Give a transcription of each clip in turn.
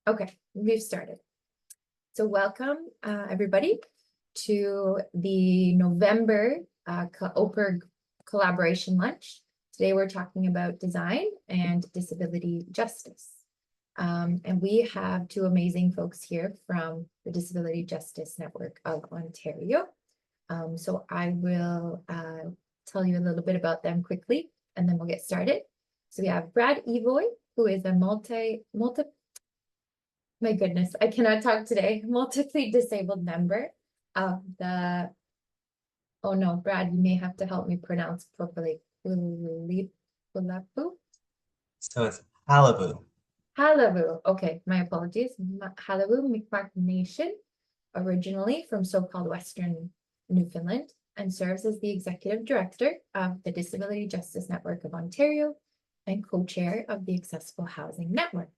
Okay, we've started. So welcome, everybody, to the November OPIRG collaboration lunch. Today we're talking about design and disability justice. And we have two amazing folks here from the Disability Justice Network of Ontario. So I will tell you a little bit about them quickly, and then we'll get started. So we have Brad Evoy, who is a my goodness, I cannot talk today, multiply disabled member of the, oh no, Brad, you may have to help me pronounce properly. Qalipu? So it's Qalipu. Qalipu, okay, my apologies. Qalipu Mi'kmaq Nation, originally from so-called Western Newfoundland, and serves as the executive director of the Disability Justice Network of Ontario and co-chair of the Accessible Housing Network.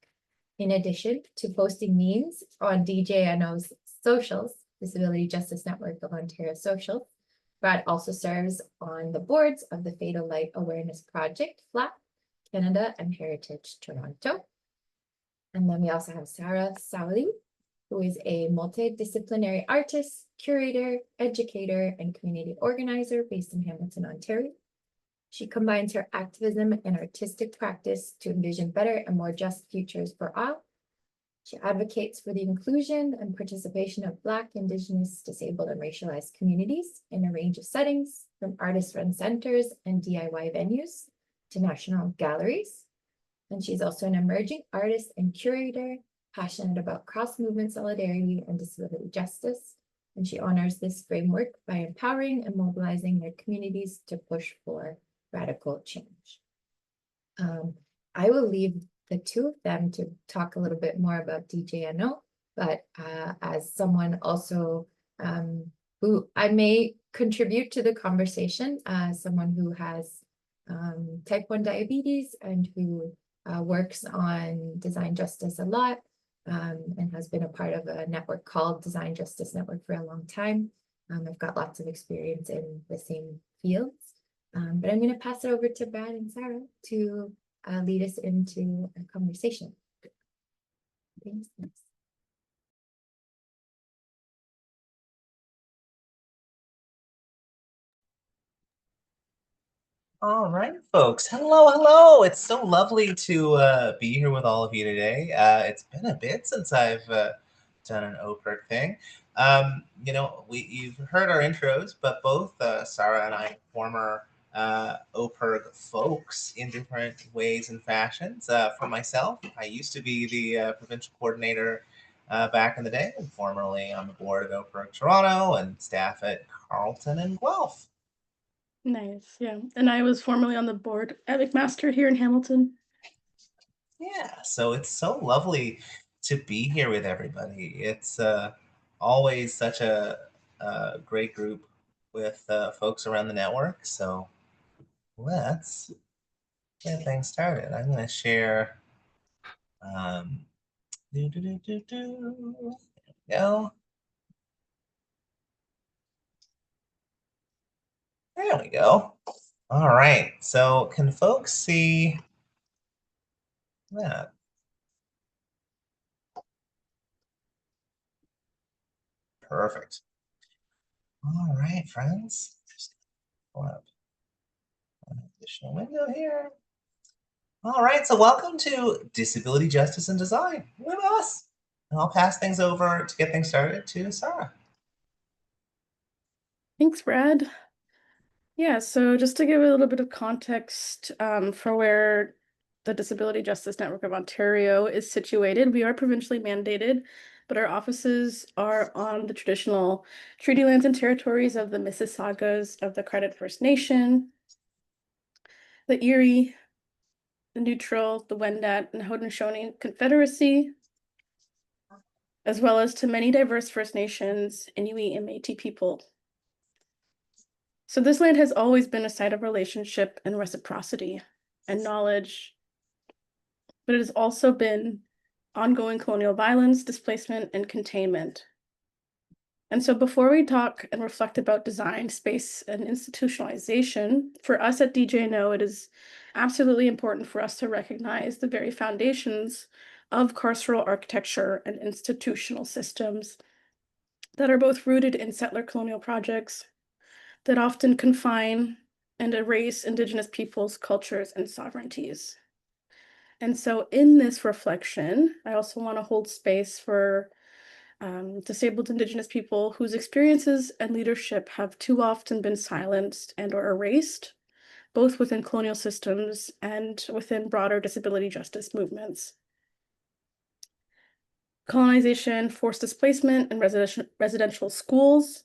In addition to posting memes on DJNO's socials, Disability Justice Network of Ontario socials, Brad also serves on the boards of the Fatal Light Awareness Project, FLAP, Canada, and Heritage Toronto. And then we also have Sahra Soudi, who is a multidisciplinary artist, curator, educator, and community organizer based in Hamilton, Ontario. She combines her activism and artistic practice to envision better and more just futures for all. She advocates for the inclusion and participation of Black, Indigenous, disabled, and racialized communities in a range of settings, from artist-run centers and DIY venues to national galleries. And she's also an emerging artist and curator, passionate about cross-movement solidarity and disability justice. And she honors this framework by empowering and mobilizing their communities to push for radical change. I will leave the two of them to talk a little bit more about DJNO, but as someone also who I may contribute to the conversation, someone who has type 1 diabetes and who works on design justice a lot and has been a part of a network called Design Justice Network for a long time. I've got lots of experience in the same fields. But I'm going to pass it over to Brad and Sahra to lead us into a conversation. Thanks. All right, folks. Hello, hello. It's so lovely to be here with all of you today. It's been a bit since I've done an OPIRG thing. You've heard our intros, but both Sahra and I, former OPIRG folks in different ways and fashions. For myself, I used to be the provincial coordinator back in the day, and formerly on the board at OPIRG Toronto and staff at Carleton and Guelph. Nice, yeah. And I was formerly on the board at McMaster here in Hamilton. Yeah, so it's so lovely to be here with everybody. It's always such a great group with folks around the network. So let's get things started. I'm going to share. There we go. There we go. All right. So can folks see that? Perfect. All right, friends. Just pull up an additional window here. All right, so welcome to Disability Justice and Design with us. And I'll pass things over to get things started to Sahra. Thanks, Brad. Yeah, so just to give a little bit of context for where the Disability Justice Network of Ontario is situated, we are provincially mandated, but our offices are on the traditional treaty lands and territories of the Mississaugas of the Credit First Nation, the Erie, the Neutral, the Wendat, and Haudenosaunee Confederacy, as well as to many diverse First Nations, Inuit, and Métis people. So this land has always been a site of relationship and reciprocity and knowledge, but it has also been ongoing colonial violence, displacement, and containment. And so before we talk and reflect about design, space, and institutionalization, for us at DJNO, it is absolutely important for us to recognize the very foundations of carceral architecture and institutional systems that are both rooted in settler colonial projects that often confine and erase Indigenous peoples, cultures, and sovereignties. And so in this reflection, I also want to hold space for disabled Indigenous people whose experiences and leadership have too often been silenced and or erased, both within colonial systems and within broader disability justice movements. Colonization, forced displacement, and residential schools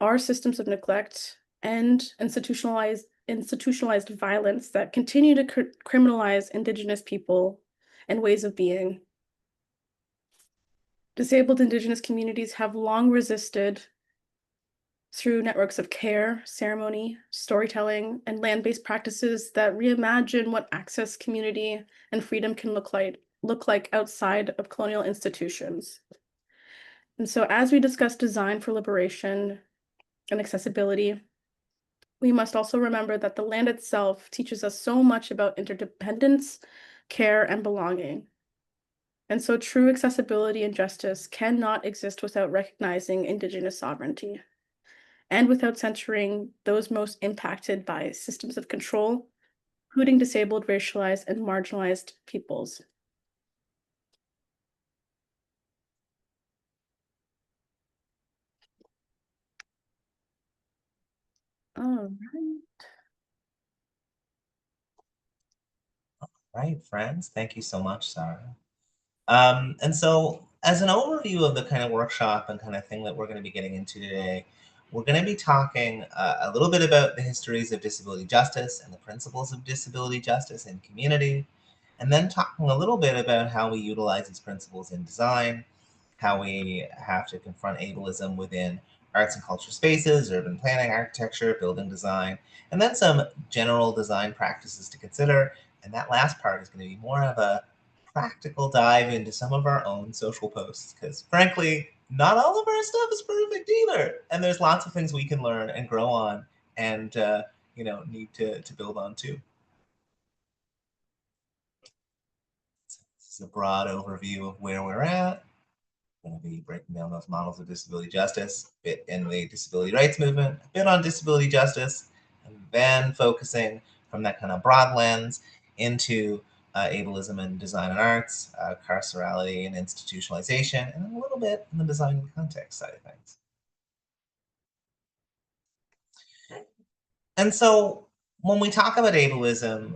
are systems of neglect and institutionalized violence that continue to criminalize Indigenous people and ways of being. Disabled Indigenous communities have long resisted through networks of care, ceremony, storytelling, and land-based practices that reimagine what access, community, and freedom can look like outside of colonial institutions. And so as we discuss design for liberation and accessibility, we must also remember that the land itself teaches us so much about interdependence, care, and belonging. And so true accessibility and justice cannot exist without recognizing Indigenous sovereignty and without centering those most impacted by systems of control, including disabled, racialized, and marginalized peoples. All Right, friends. Thank you so much, Sarah. And so as an overview of the kind of workshop and kind of thing that we're going to be getting into today, we're going to be talking a little bit about the histories of disability justice and the principles of disability justice in community, and then talking a little bit about how we utilize these principles in design, how we have to confront ableism within arts and culture spaces, urban planning, architecture, building design, and then some general design practices to consider. And that last part is going to be more of a practical dive into some of our own social posts, because frankly, not all of our stuff is perfect either. And there's lots of things we can learn and grow on and need to build on too. So this is a broad overview of where we're at. Going to be breaking down those models of disability justice, a bit in the disability rights movement, a bit on disability justice, and then focusing from that kind of broad lens into ableism and design and arts, carcerality and institutionalization, and a little bit in the design and context side of things. And so when we talk about ableism,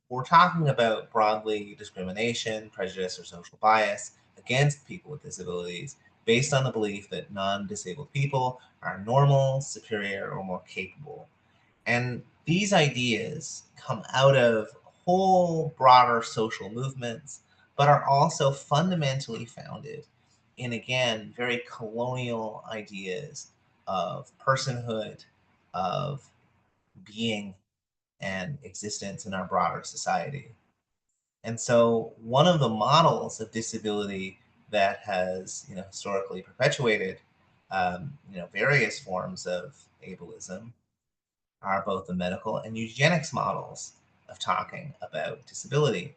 we're talking about broadly discrimination, prejudice, or social bias against people with disabilities based on the belief that non-disabled people are normal, superior, or more capable. And these ideas come out of whole broader social movements, but are also fundamentally founded in, again, very colonial ideas of personhood, of being and existence in our broader society. And so one of the models of disability that has historically perpetuated various forms of ableism are both the medical and eugenics models of talking about disability.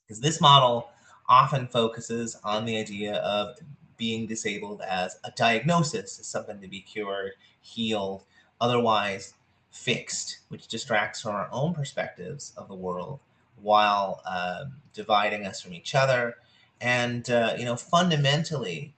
Because this model often focuses on the idea of being disabled as a diagnosis, as something to be cured, healed, otherwise fixed, which distracts from our own perspectives of the world while dividing us from each other and, fundamentally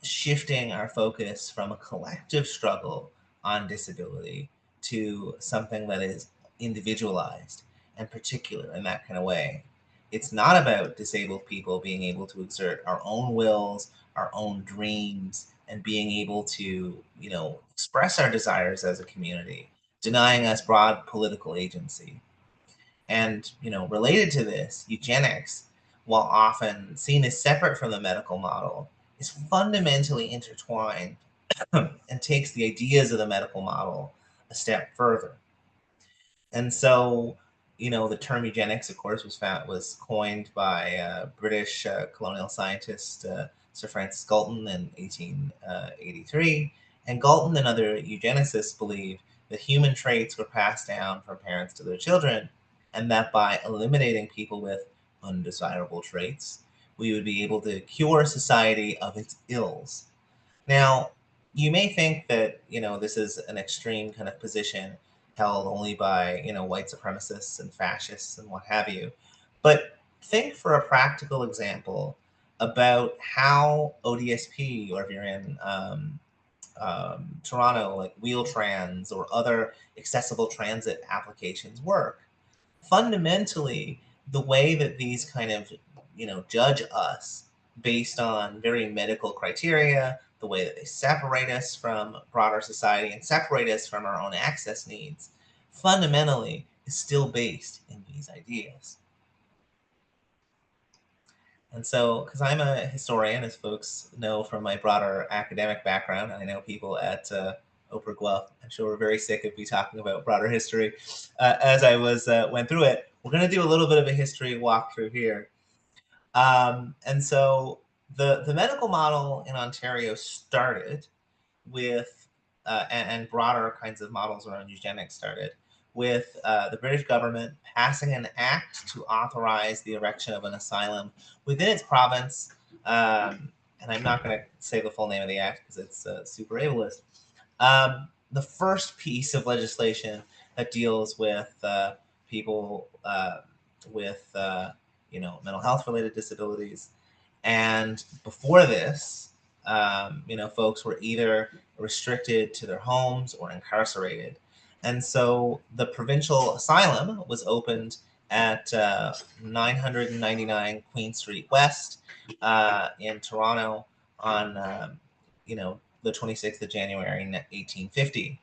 shifting our focus from a collective struggle on disability to something that is individualized and particular in that kind of way. It's not about disabled people being able to exert our own wills, our own dreams, and being able to, express our desires as a community, denying us broad political agency. And, related to this, eugenics, while often seen as separate from the medical model, is fundamentally intertwined and takes the ideas of the medical model a step further. And so, the term eugenics, of course, was coined by British colonial scientist Sir Francis Galton in 1883. And Galton and other eugenicists believed that human traits were passed down from parents to their children, and that by eliminating people with undesirable traits, we would be able to cure society of its ills. Now, you may think that, this is an extreme kind of position held only by, white supremacists and fascists and what have you. But think for a practical example about how ODSP, or if you're in Toronto, like Wheel-Trans or other accessible transit applications work. Fundamentally, the way that these kind of, judge us based on very medical criteria, the way that they separate us from broader society and separate us from our own access needs, fundamentally is still based in these ideas. And so, because I'm a historian, as folks know from my broader academic background, and I know people at OPIRG, well, I'm sure we're very sick of me talking about broader history. As I went through it, we're going to do a little bit of a history walkthrough here. And so the medical model in Ontario started with, and broader kinds of models around eugenics started with the British government passing an act to authorize the erection of an asylum within its province. And I'm not going to say the full name of the act because it's super ableist. The first piece of legislation that deals with people with mental health related disabilities. And before this, folks were either restricted to their homes or incarcerated. And so the provincial asylum was opened at 999 Queen Street West in Toronto on, the 26th of January, 1850.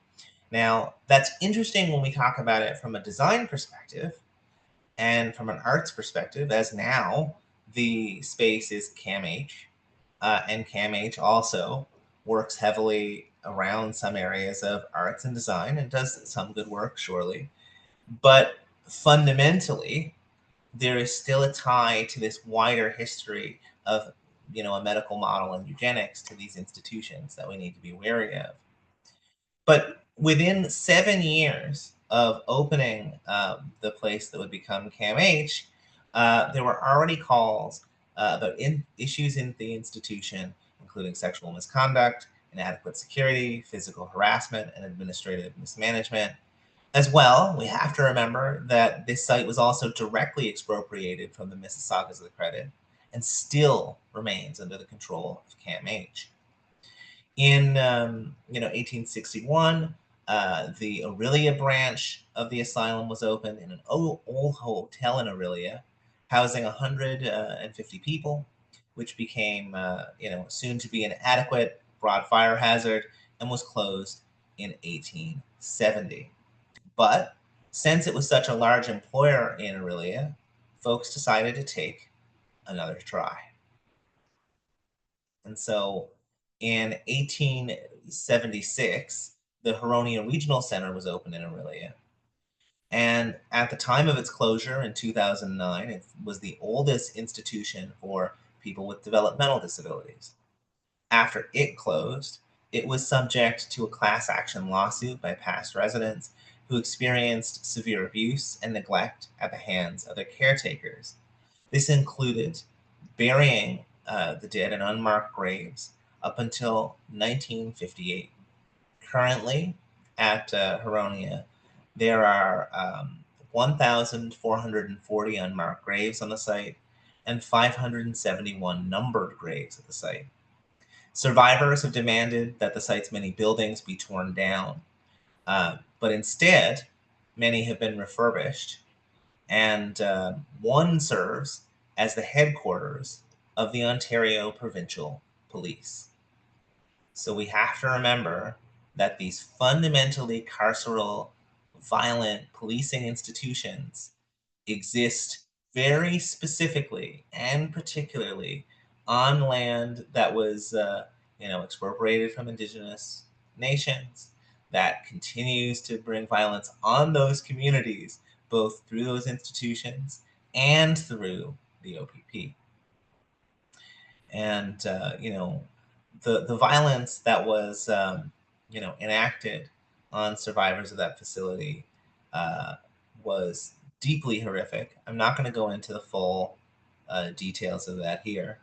Now, that's interesting when we talk about it from a design perspective and from an arts perspective, as now the space is CAMH, and CAMH also works heavily around some areas of arts and design and does some good work, surely. But fundamentally, there is still a tie to this wider history of, a medical model and eugenics to these institutions that we need to be wary of. But within 7 years of opening the place that would become CAMH, there were already calls about issues in the institution, including sexual misconduct, inadequate security, physical harassment, and administrative mismanagement. As well, we have to remember that this site was also directly expropriated from the Mississaugas of the Credit and still remains under the control of CAMH. In 1861, the Orillia branch of the asylum was opened in an old hotel in Orillia, housing 150 people, which became, soon to be an adequate broad fire hazard and was closed in 1870. But since it was such a large employer in Orillia, folks decided to take another try. And so in 1876, the Huronia Regional Center was opened in Orillia. And at the time of its closure in 2009, it was the oldest institution for people with developmental disabilities. After it closed, it was subject to a class action lawsuit by past residents who experienced severe abuse and neglect at the hands of their caretakers. This included burying the dead in unmarked graves up until 1958. Currently, at Huronia, there are 1,440 unmarked graves on the site and 571 numbered graves at the site. Survivors have demanded that the site's many buildings be torn down, but instead, many have been refurbished, and one serves as the headquarters of the Ontario Provincial Police. So we have to remember that these fundamentally carceral, violent policing institutions exist very specifically and particularly on land that was, expropriated from Indigenous nations, that continues to bring violence on those communities, both through those institutions and through the OPP. And, the violence that was, enacted on survivors of that facility was deeply horrific. I'm not going to go into the full details of that here.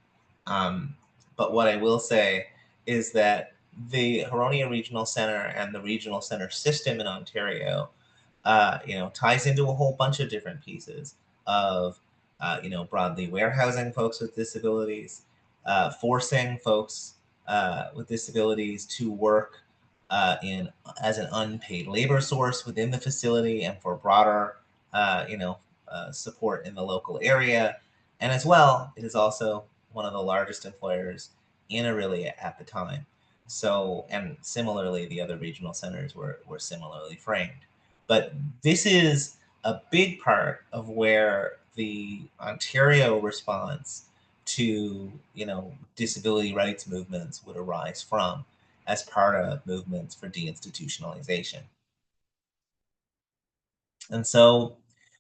But what I will say is that the Huronia Regional Center and the regional center system in Ontario, ties into a whole bunch of different pieces of, broadly warehousing folks with disabilities, forcing folks with disabilities to work in as an unpaid labor source within the facility and for broader, support in the local area. And as well, it is also one of the largest employers in Aurelia at the time. So, and similarly, the other regional centers were similarly framed. But this is a big part of where the Ontario response to, disability rights movements would arise from as part of movements for deinstitutionalization. And so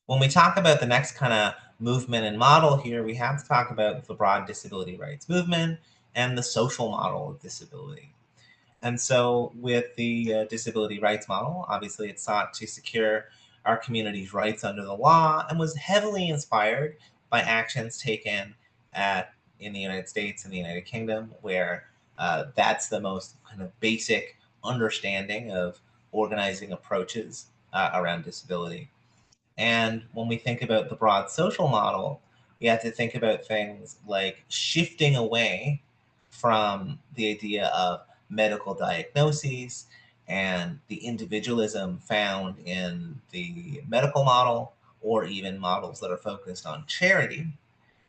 when we talk about the next kind of movement and model here, we have to talk about the broad disability rights movement and the social model of disability. And so with the disability rights model, obviously it sought to secure our community's rights under the law and was heavily inspired by actions taken in the United States and the United Kingdom, where that's the most kind of basic understanding of organizing approaches around disability. And when we think about the broad social model, we have to think about things like shifting away from the idea of medical diagnoses and the individualism found in the medical model, or even models that are focused on charity,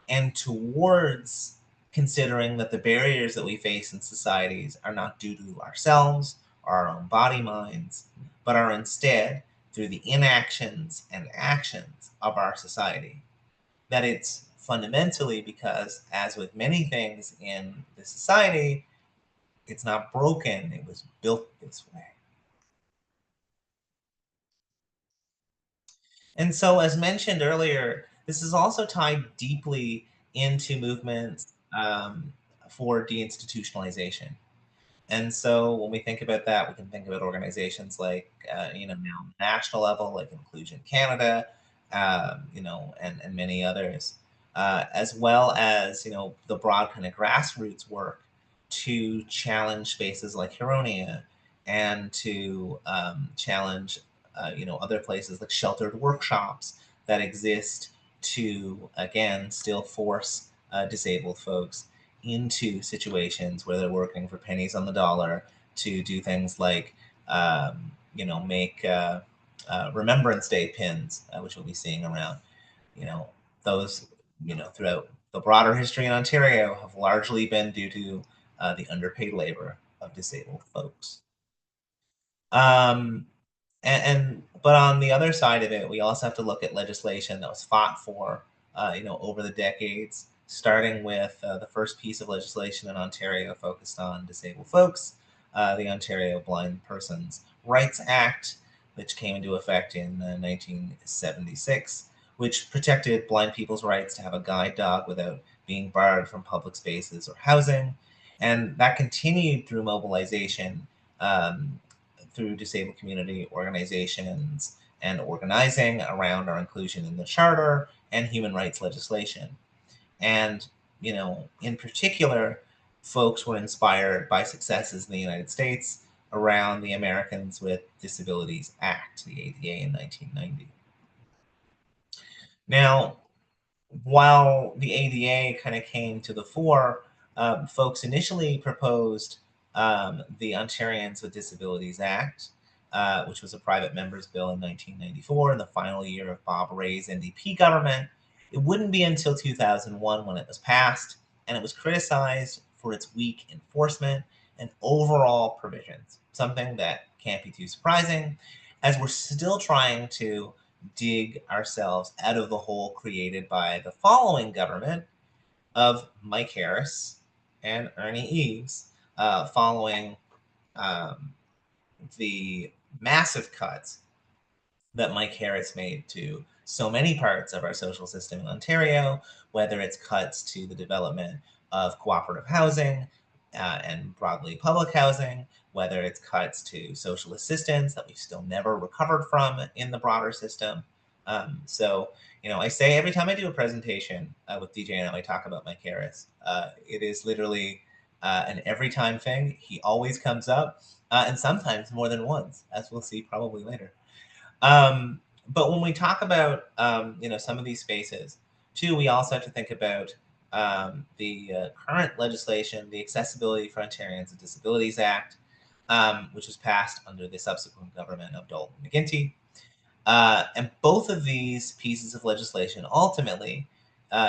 and towards considering that the barriers that we face in societies are not due to ourselves or our own body minds, but are instead through the inactions and actions of our society. That it's fundamentally because, as with many things in the society, it's not broken, it was built this way. And so, as mentioned earlier, this is also tied deeply into movements for deinstitutionalization. And so when we think about that, we can think about organizations like, now national level, like Inclusion Canada, and many others, as well as, the broad kind of grassroots work to challenge spaces like Huronia and to challenge, other places like sheltered workshops that exist to, again, still force disabled folks into situations where they're working for pennies on the dollar to do things like, make Remembrance Day pins, which we'll be seeing around. Those, throughout the broader history in Ontario have largely been due to the underpaid labor of disabled folks. But on the other side of it, we also have to look at legislation that was fought for, over the decades, starting with the first piece of legislation in Ontario focused on disabled folks, the Ontario Blind Persons Rights Act, which came into effect in 1976, which protected blind people's rights to have a guide dog without being barred from public spaces or housing. And that continued through mobilization, through disabled community organizations and organizing around our inclusion in the charter and human rights legislation. And, in particular, folks were inspired by successes in the United States around the Americans with Disabilities Act, the ADA, in 1990. Now, while the ADA kind of came to the fore, folks initially proposed the Ontarians with Disabilities Act, which was a private member's bill in 1994, in the final year of Bob Rae's NDP government. It wouldn't be until 2001 when it was passed, and it was criticized for its weak enforcement and overall provisions, something that can't be too surprising, as we're still trying to dig ourselves out of the hole created by the following government of Mike Harris and Ernie Eves, following the massive cuts that Mike Harris made to so many parts of our social system in Ontario, whether it's cuts to the development of cooperative housing and broadly public housing, whether it's cuts to social assistance that we've still never recovered from in the broader system, So, I say every time I do a presentation with DJNO, I talk about my Karis. It is literally an every time thing. He always comes up, and sometimes more than once, as we'll see probably later. But when we talk about, some of these spaces, too, we also have to think about the current legislation, the Accessibility for Ontarians with Disabilities Act, which was passed under the subsequent government of Dalton McGuinty. And both of these pieces of legislation ultimately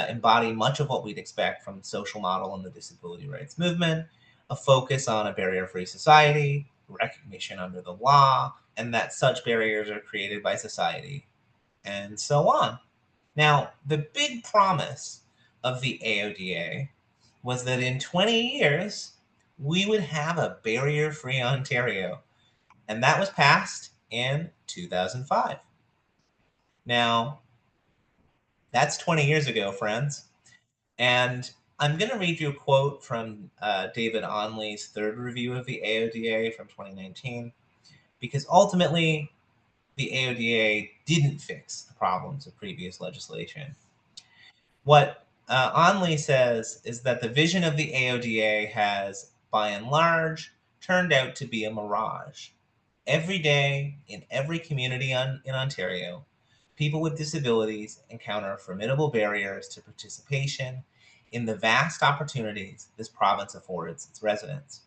embody much of what we'd expect from the social model and the disability rights movement, a focus on a barrier-free society, recognition under the law, and that such barriers are created by society, and so on. Now, the big promise of the AODA was that in 20 years, we would have a barrier-free Ontario, and that was passed in 2005. Now, that's 20 years ago, friends. And I'm going to read you a quote from David Onley's third review of the AODA from 2019, because ultimately, the AODA didn't fix the problems of previous legislation. What Onley says is that the vision of the AODA has, by and large, turned out to be a mirage. Every day, in every community in Ontario, people with disabilities encounter formidable barriers to participation in the vast opportunities this province affords its residents,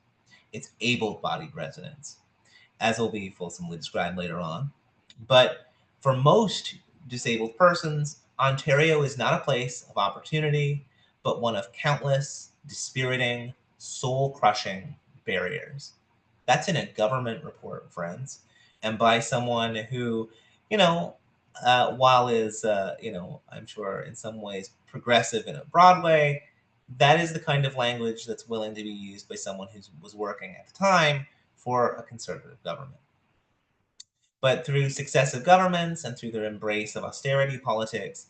its able-bodied residents, as will be fulsomely described later on. But for most disabled persons, Ontario is not a place of opportunity, but one of countless, dispiriting, soul-crushing barriers. That's in a government report, friends, and by someone who, while is, I'm sure in some ways progressive in a broad way, that is the kind of language that's willing to be used by someone who was working at the time for a conservative government. But through successive governments and through their embrace of austerity politics,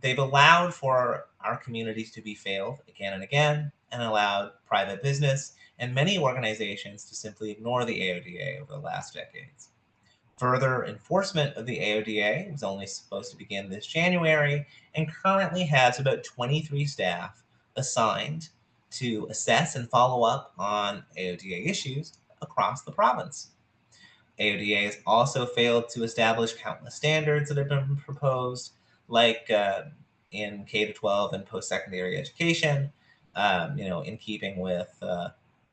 they've allowed for our communities to be failed again and again, and allowed private business and many organizations to simply ignore the AODA over the last decades. Further enforcement of the AODA was only supposed to begin this January and currently has about 23 staff assigned to assess and follow up on AODA issues across the province. AODA has also failed to establish countless standards that have been proposed, like in K-12 and post-secondary education, in keeping with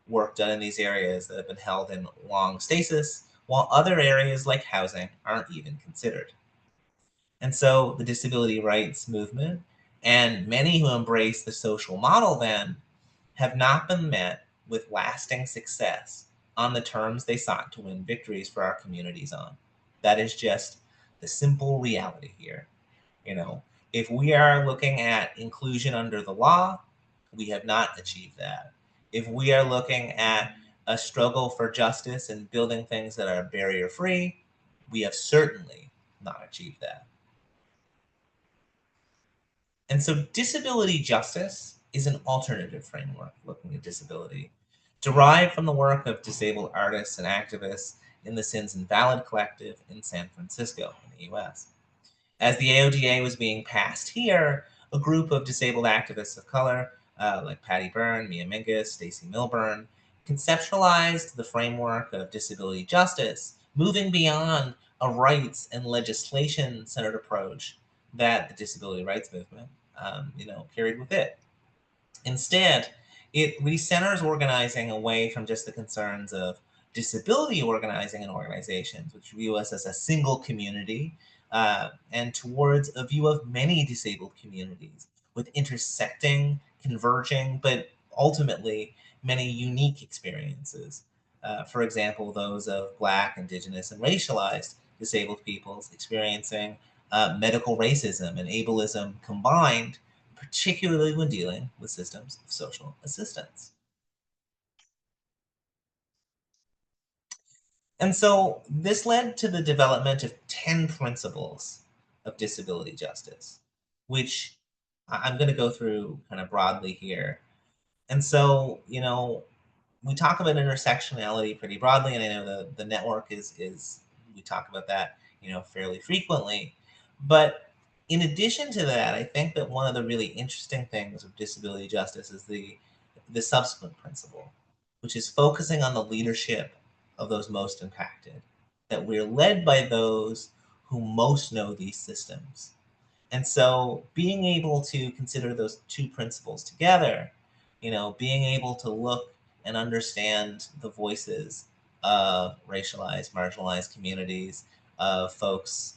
work done in these areas that have been held in long stasis, while other areas like housing aren't even considered. And so the disability rights movement and many who embrace the social model then have not been met with lasting success on the terms they sought to win victories for our communities on. That is just the simple reality here. If we are looking at inclusion under the law, we have not achieved that. If we are looking at a struggle for justice and building things that are barrier-free, we have certainly not achieved that. And so disability justice is an alternative framework looking at disability, derived from the work of disabled artists and activists in the Sins Invalid Collective in San Francisco in the US. As the AODA was being passed here, a group of disabled activists of color, like Patty Byrne, Mia Mingus, Stacey Milburn, conceptualized the framework of disability justice, moving beyond a rights and legislation-centered approach that the disability rights movement, carried with it. Instead, it recenters organizing away from just the concerns of disability organizing and organizations, which view us as a single community, and towards a view of many disabled communities with intersecting, converging, but ultimately many unique experiences. For example, those of Black, Indigenous, and racialized disabled peoples experiencing medical racism and ableism combined, particularly when dealing with systems of social assistance. And so this led to the development of 10 principles of disability justice, which I'm going to go through kind of broadly here. And so, we talk about intersectionality pretty broadly, and I know the network is we talk about that fairly frequently. But in addition to that, I think that one of the really interesting things of disability justice is the subsequent principle, which is focusing on the leadership of those most impacted, that we're led by those who most know these systems. And so being able to consider those two principles together, being able to look and understand the voices of racialized, marginalized communities, of folks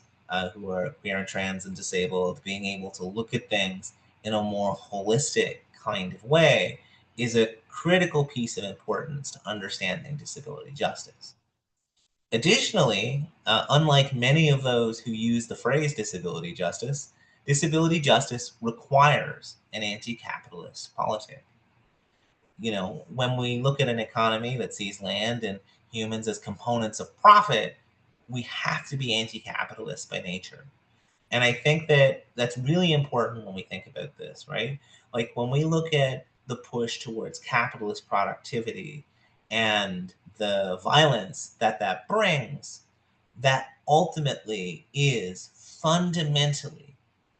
who are queer and trans and disabled, being able to look at things in a more holistic kind of way is a critical piece of importance to understanding disability justice. Additionally, unlike many of those who use the phrase disability justice requires an anti-capitalist politic. When we look at an economy that sees land and humans as components of profit, we have to be anti-capitalist by nature. And I think that that's really important when we think about this, right? Like when we look at the push towards capitalist productivity and the violence that brings, that ultimately is fundamentally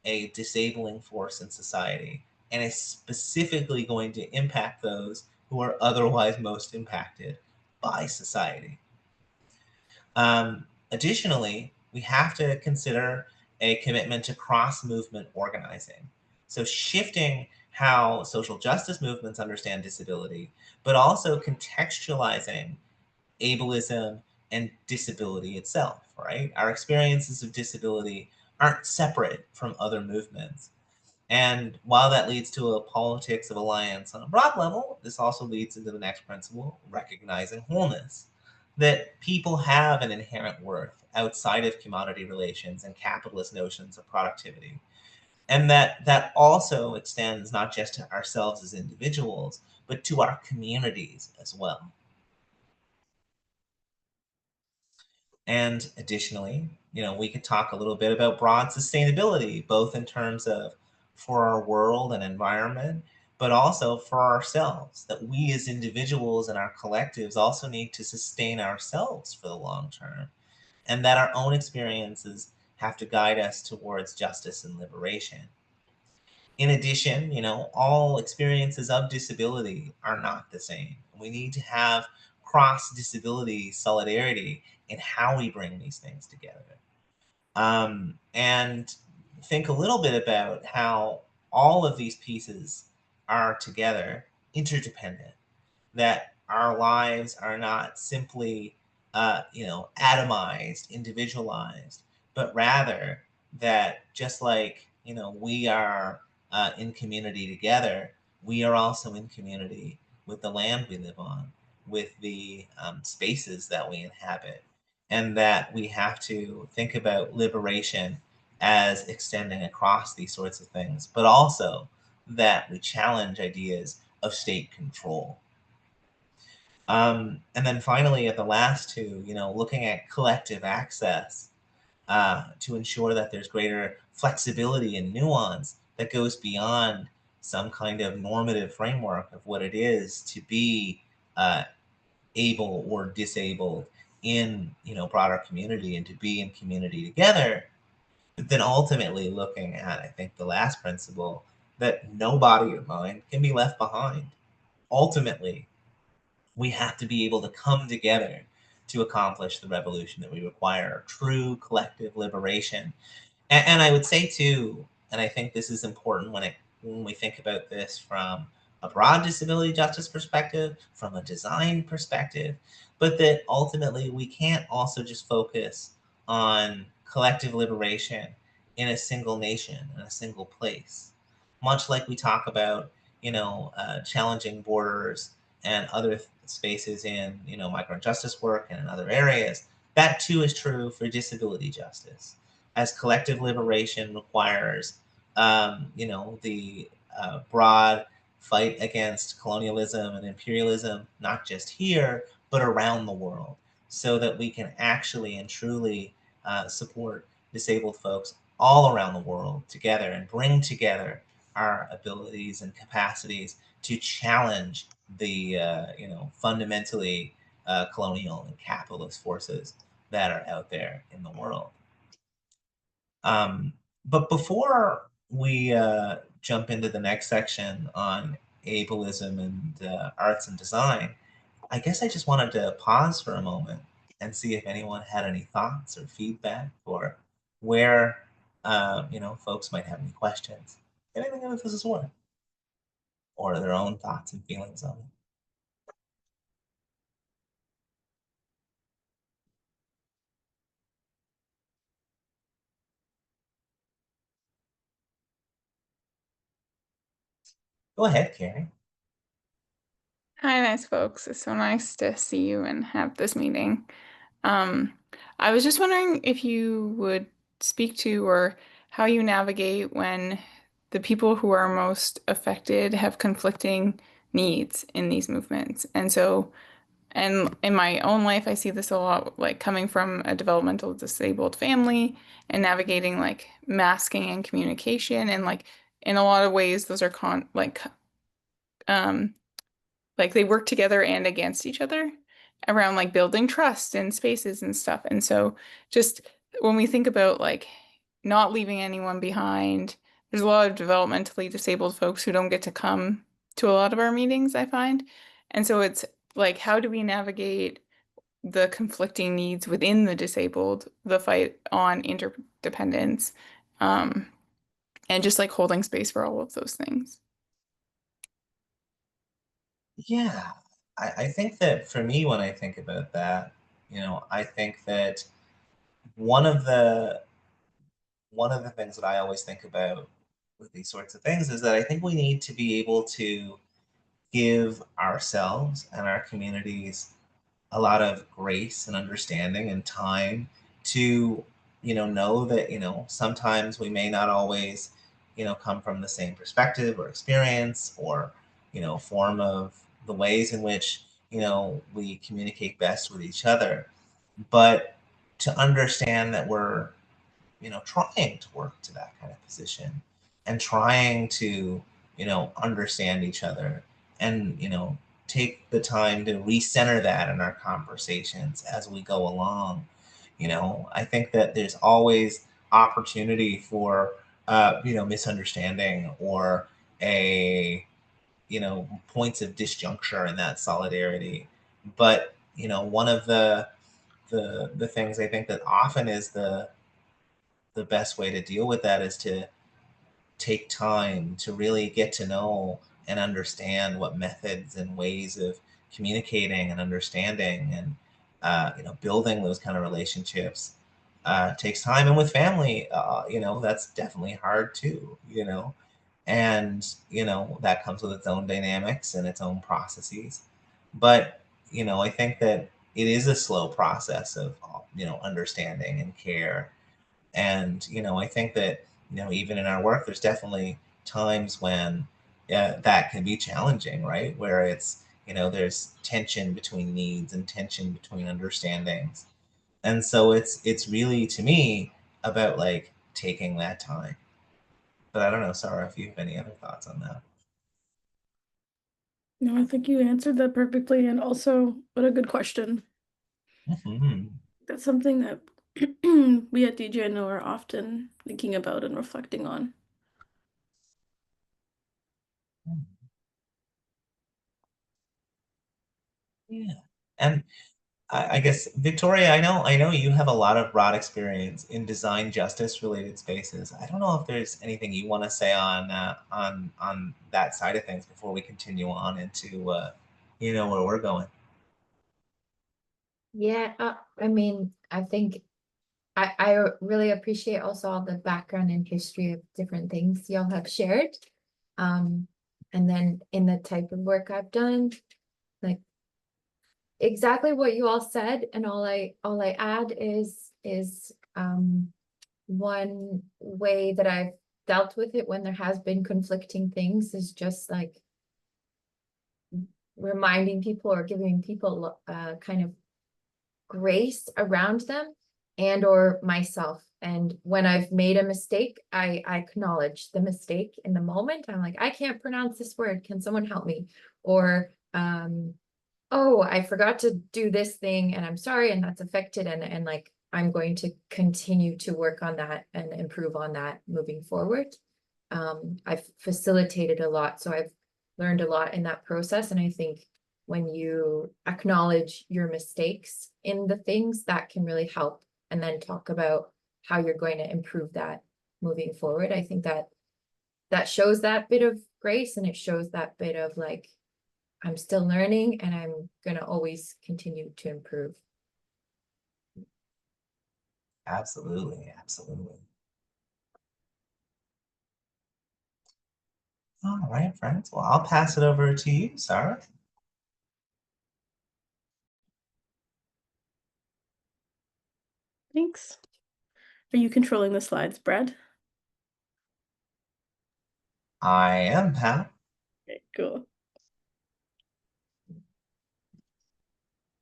a disabling force in society and is specifically going to impact those who are otherwise most impacted by society. Additionally, we have to consider a commitment to cross-movement organizing. So shifting how social justice movements understand disability, but also contextualizing ableism and disability itself, right? Our experiences of disability aren't separate from other movements. And while that leads to a politics of alliance on a broad level, this also leads into the next principle, recognizing wholeness, that people have an inherent worth outside of commodity relations and capitalist notions of productivity. And that also extends not just to ourselves as individuals, but to our communities as well. And additionally, we could talk a little bit about broad sustainability, both in terms of for our world and environment, but also for ourselves, that we as individuals and our collectives also need to sustain ourselves for the long term, and that our own experiences have to guide us towards justice and liberation. In addition, all experiences of disability are not the same. We need to have cross-disability solidarity in how we bring these things together. And think a little bit about how all of these pieces are together interdependent, that our lives are not simply, atomized, individualized, but rather that just like, we are in community together, we are also in community with the land we live on, with the spaces that we inhabit, and that we have to think about liberation as extending across these sorts of things, but also that we challenge ideas of state control. And then finally, at the last two, looking at collective access to ensure that there's greater flexibility and nuance that goes beyond some kind of normative framework of what it is to be able or disabled in broader community and to be in community together. But then ultimately looking at, I think, the last principle, that no body or mind can be left behind. Ultimately, we have to be able to come together to accomplish the revolution that we require, true collective liberation. And I would say too, and I think this is important when we think about this from a broad disability justice perspective, from a design perspective, but that ultimately we can't also just focus on collective liberation in a single nation, in a single place. Much like we talk about, challenging borders and other spaces in, migrant justice work and in other areas, that too is true for disability justice, as collective liberation requires, the broad fight against colonialism and imperialism, not just here, but around the world, so that we can actually and truly support disabled folks all around the world together and bring together our abilities and capacities to challenge the, fundamentally colonial and capitalist forces that are out there in the world. But before we jump into the next section on ableism and arts and design, I guess I just wanted to pause for a moment and see if anyone had any thoughts or feedback, or where folks might have any questions, anything of this sort, or their own thoughts and feelings on it. Go ahead, Carrie. Hi, nice folks. It's so nice to see you and have this meeting. I was just wondering if you would speak to, or how you navigate when the people who are most affected have conflicting needs in these movements. And so, and in my own life, I see this a lot, like coming from a developmental disabled family and navigating like masking and communication. And like in a lot of ways, those are like they work together and against each other around like building trust in spaces and stuff. And so just when we think about like not leaving anyone behind, there's a lot of developmentally disabled folks who don't get to come to a lot of our meetings, I find. And so it's like, how do we navigate the conflicting needs within the disabled, the fight on interdependence, and just like holding space for all of those things? Yeah, I think that for me, when I think about that, I think that one of the things that I always think about with these sorts of things is that I think we need to be able to give ourselves and our communities a lot of grace and understanding and time to know that sometimes we may not always come from the same perspective or experience, or form of the ways in which we communicate best with each other, but to understand that we're trying to work to that kind of position, and trying to understand each other, and take the time to recenter that in our conversations as we go along. I think that there's always opportunity for misunderstanding, or a points of disjuncture in that solidarity. But one of the things I think that often is the best way to deal with that is to take time to really get to know and understand what methods and ways of communicating and understanding, and building those kind of relationships takes time. And with family, that's definitely hard too, and that comes with its own dynamics and its own processes. But I think that it is a slow process of understanding and care. And I think that even in our work, there's definitely times when that can be challenging, right? Where it's there's tension between needs and tension between understandings. And so it's really, to me, about like taking that time. But I don't know, Sahra, if you have any other thoughts on that. No, I think you answered that perfectly, and also what a good question. Mm-hmm. That's something that we at DJNO are often thinking about and reflecting on. Yeah. And I guess, Victoria, I know you have a lot of broad experience in design justice related spaces. I don't know if there's anything you want to say on that side of things before we continue on into where we're going. Yeah, I mean, I think I really appreciate also all the background and history of different things y'all have shared. And then in the type of work I've done, like exactly what you all said, and all I add is one way that I've dealt with it when there has been conflicting things is just like reminding people or giving people kind of grace around them, and or myself. And when I've made a mistake, I acknowledge the mistake in the moment. I'm like, I can't pronounce this word. Can someone help me? Or oh, I forgot to do this thing and I'm sorry, and that's affected, and like I'm going to continue to work on that and improve on that moving forward. I've facilitated a lot, so I've learned a lot in that process. And I think when you acknowledge your mistakes in the things, that can really help, and then talk about how you're going to improve that moving forward. I think that shows that bit of grace, and it shows that bit of like, I'm still learning and I'm going to always continue to improve. Absolutely, absolutely. All right, friends. Well, I'll pass it over to you, Sahra. Thanks. Are you controlling the slides, Brad? I am, Pat. Okay, cool.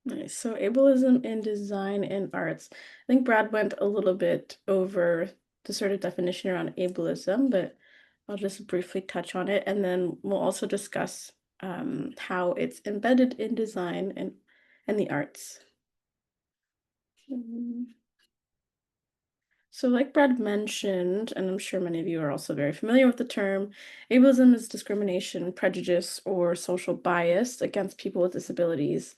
Nice. So ableism in design and arts. I think Brad went a little bit over the sort of definition around ableism, but I'll just briefly touch on it, and then we'll also discuss how it's embedded in design and the arts. So like Brad mentioned, and I'm sure many of you are also very familiar with the term, ableism is discrimination, prejudice, or social bias against people with disabilities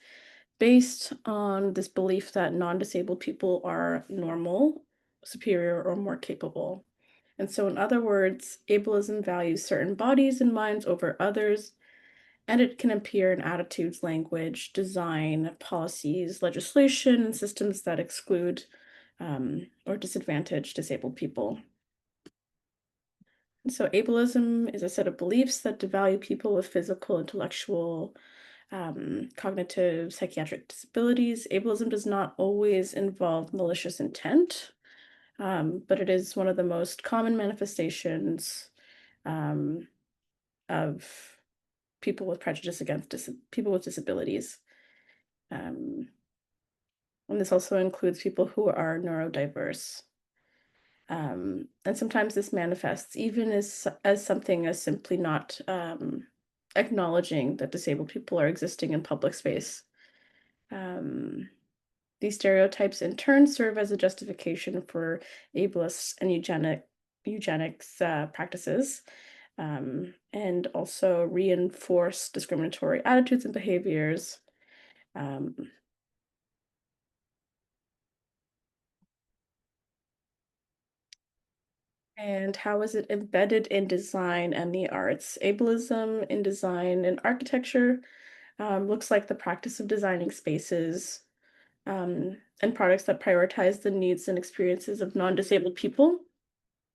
based on this belief that non-disabled people are normal, superior, or more capable. And so in other words, ableism values certain bodies and minds over others, and it can appear in attitudes, language, design, policies, legislation, and systems that exclude or disadvantage disabled people. And so ableism is a set of beliefs that devalue people with physical, intellectual, cognitive, psychiatric disabilities. Ableism does not always involve malicious intent, but it is one of the most common manifestations of people with prejudice against people with disabilities. And this also includes people who are neurodiverse. And sometimes this manifests even as something as simply not acknowledging that disabled people are existing in public space. These stereotypes in turn serve as a justification for ableist and eugenics practices, and also reinforce discriminatory attitudes and behaviors. And how is it embedded in design and the arts? Ableism in design and architecture looks like the practice of designing spaces and products that prioritize the needs and experiences of non-disabled people,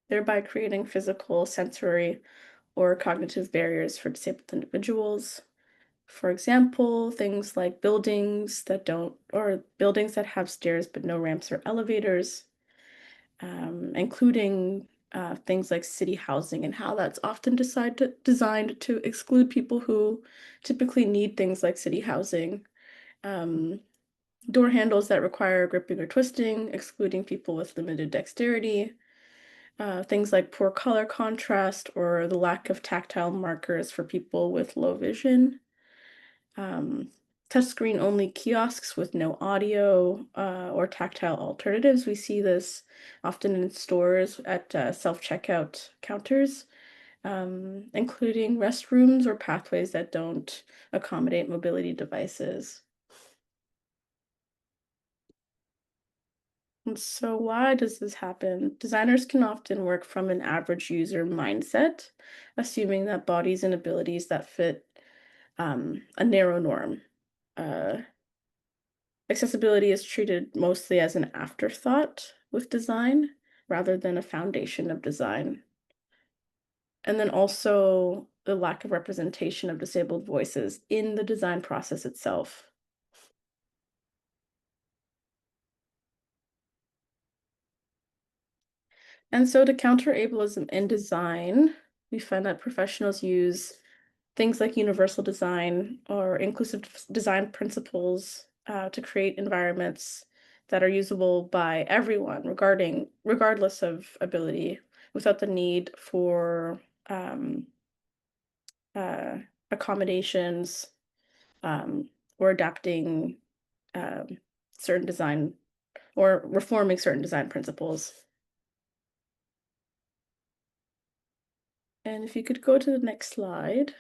thereby creating physical, sensory, or cognitive barriers for disabled individuals. For example, things like buildings that have stairs but no ramps or elevators, including things like city housing and how that's often designed to exclude people who typically need things like city housing. Door handles that require gripping or twisting, excluding people with limited dexterity. Things like poor color contrast or the lack of tactile markers for people with low vision. Touchscreen only kiosks with no audio or tactile alternatives. We see this often in stores at self-checkout counters, including restrooms or pathways that don't accommodate mobility devices. And so why does this happen? Designers can often work from an average user mindset, assuming that bodies and abilities that fit a narrow norm. Accessibility is treated mostly as an afterthought with design rather than a foundation of design. And then also the lack of representation of disabled voices in the design process itself. And so to counter ableism in design, we find that professionals use things like universal design or inclusive design principles to create environments that are usable by everyone, regardless of ability, without the need for accommodations or adapting certain design or reforming certain design principles. And if you could go to the next slide.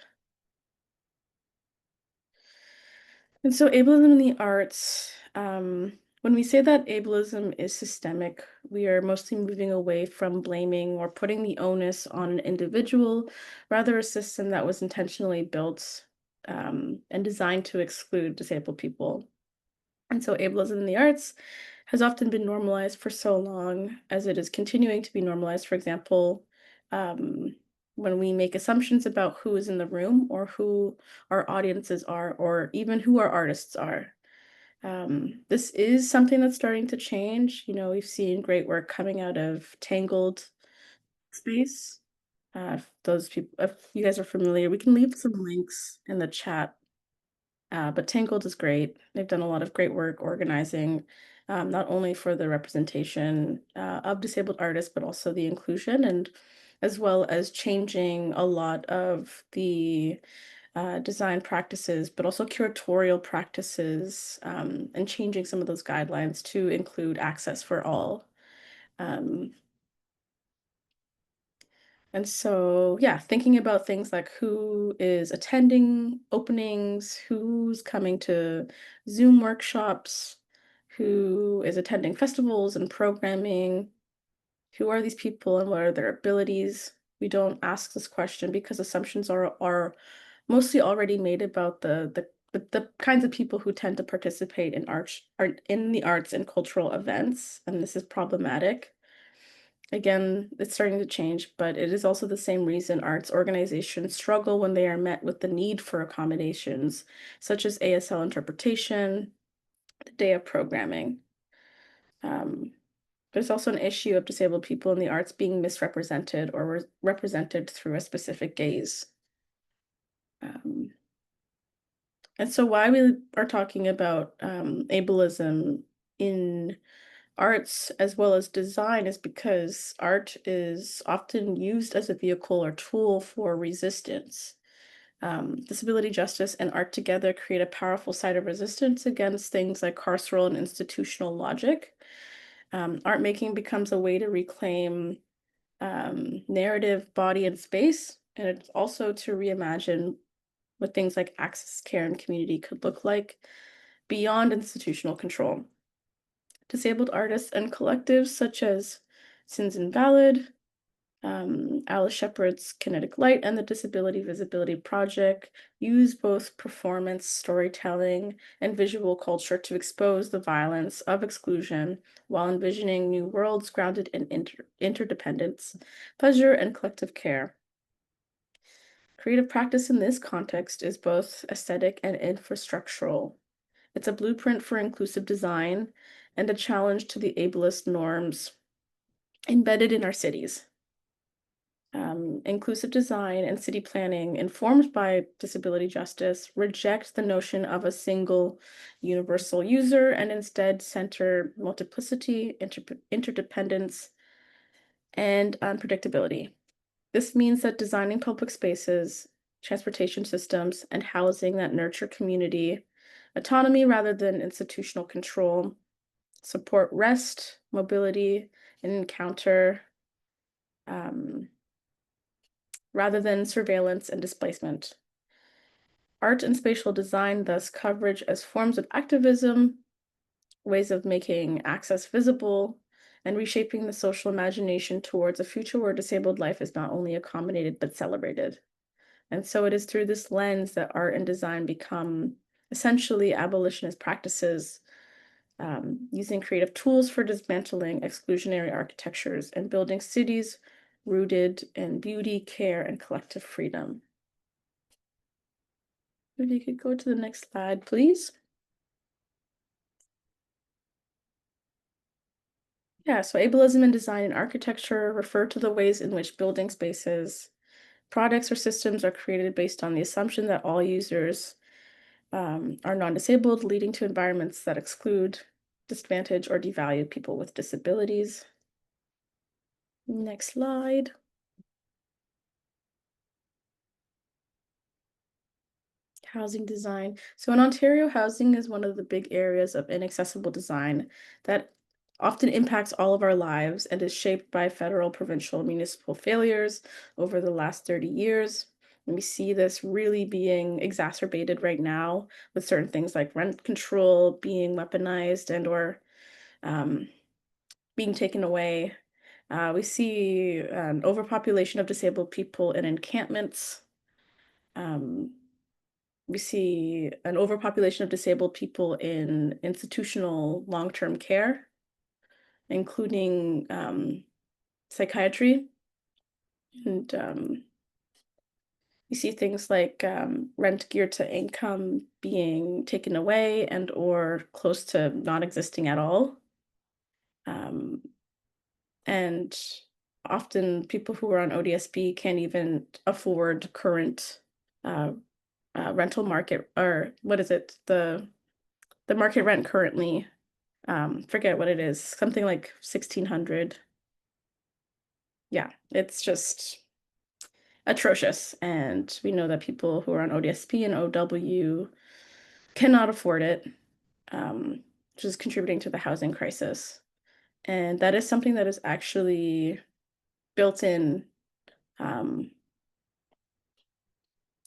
And so ableism in the arts, when we say that ableism is systemic, we are mostly moving away from blaming or putting the onus on an individual, rather a system that was intentionally built and designed to exclude disabled people. And so ableism in the arts has often been normalized for so long as it is continuing to be normalized. For example, when we make assumptions about who is in the room or who our audiences are, or even who our artists are. This is something that's starting to change. You know, we've seen great work coming out of Tangled space. If those people, if you guys are familiar, we can leave some links in the chat. But Tangled is great. They've done a lot of great work organizing, not only for the representation of disabled artists, but also the inclusion, and as well as changing a lot of the design practices, but also curatorial practices, and changing some of those guidelines to include access for all. And so, yeah, thinking about things like who is attending openings, who's coming to Zoom workshops, who is attending festivals and programming, who are these people and what are their abilities? We don't ask this question because assumptions are mostly already made about the kinds of people who tend to participate in art in the arts and cultural events, and this is problematic. Again, it's starting to change, but it is also the same reason arts organizations struggle when they are met with the need for accommodations, such as ASL interpretation, the day of programming. There's also an issue of disabled people in the arts being misrepresented or represented through a specific gaze. And so why we are talking about ableism in arts as well as design is because art is often used as a vehicle or tool for resistance. Disability justice and art together create a powerful side of resistance against things like carceral and institutional logic. Art making becomes a way to reclaim narrative, body, and space, and it's also to reimagine what things like access, care, and community could look like beyond institutional control. Disabled artists and collectives such as Sins Invalid, Alice Shepard's Kinetic Light, and the Disability Visibility Project use both performance, storytelling, and visual culture to expose the violence of exclusion while envisioning new worlds grounded in interdependence, pleasure, and collective care. Creative practice in this context is both aesthetic and infrastructural. It's a blueprint for inclusive design and a challenge to the ableist norms embedded in our cities. Inclusive design and city planning informed by disability justice reject the notion of a single universal user and instead center multiplicity, interdependence, and unpredictability. This means that designing public spaces, transportation systems, and housing that nurture community autonomy rather than institutional control, support rest, mobility, and encounter, rather than surveillance and displacement. Art and spatial design thus coverage as forms of activism, ways of making access visible, and reshaping the social imagination towards a future where disabled life is not only accommodated but celebrated. And so it is through this lens that art and design become essentially abolitionist practices, using creative tools for dismantling exclusionary architectures and building cities rooted in beauty, care, and collective freedom. If you could go to the next slide, please. Yeah, so ableism in design and architecture refer to the ways in which building spaces, products, or systems are created based on the assumption that all users are non-disabled, leading to environments that exclude, disadvantage, or devalue people with disabilities. Next slide. Housing design. So in Ontario, housing is one of the big areas of inaccessible design that often impacts all of our lives and is shaped by federal, provincial, municipal failures over the last 30 years. And we see this really being exacerbated right now with certain things like rent control being weaponized and or being taken away. We see an overpopulation of disabled people in encampments. We see an overpopulation of disabled people in institutional long-term care, including psychiatry. And we see things like rent geared to income being taken away and or close to non-existing at all. And often people who are on ODSP can't even afford current rental market, or what is it? The market rent currently, forget what it is, something like 1,600. Yeah, it's just atrocious. And we know that people who are on ODSP and OW cannot afford it, which is contributing to the housing crisis. And that is something that is actually built in.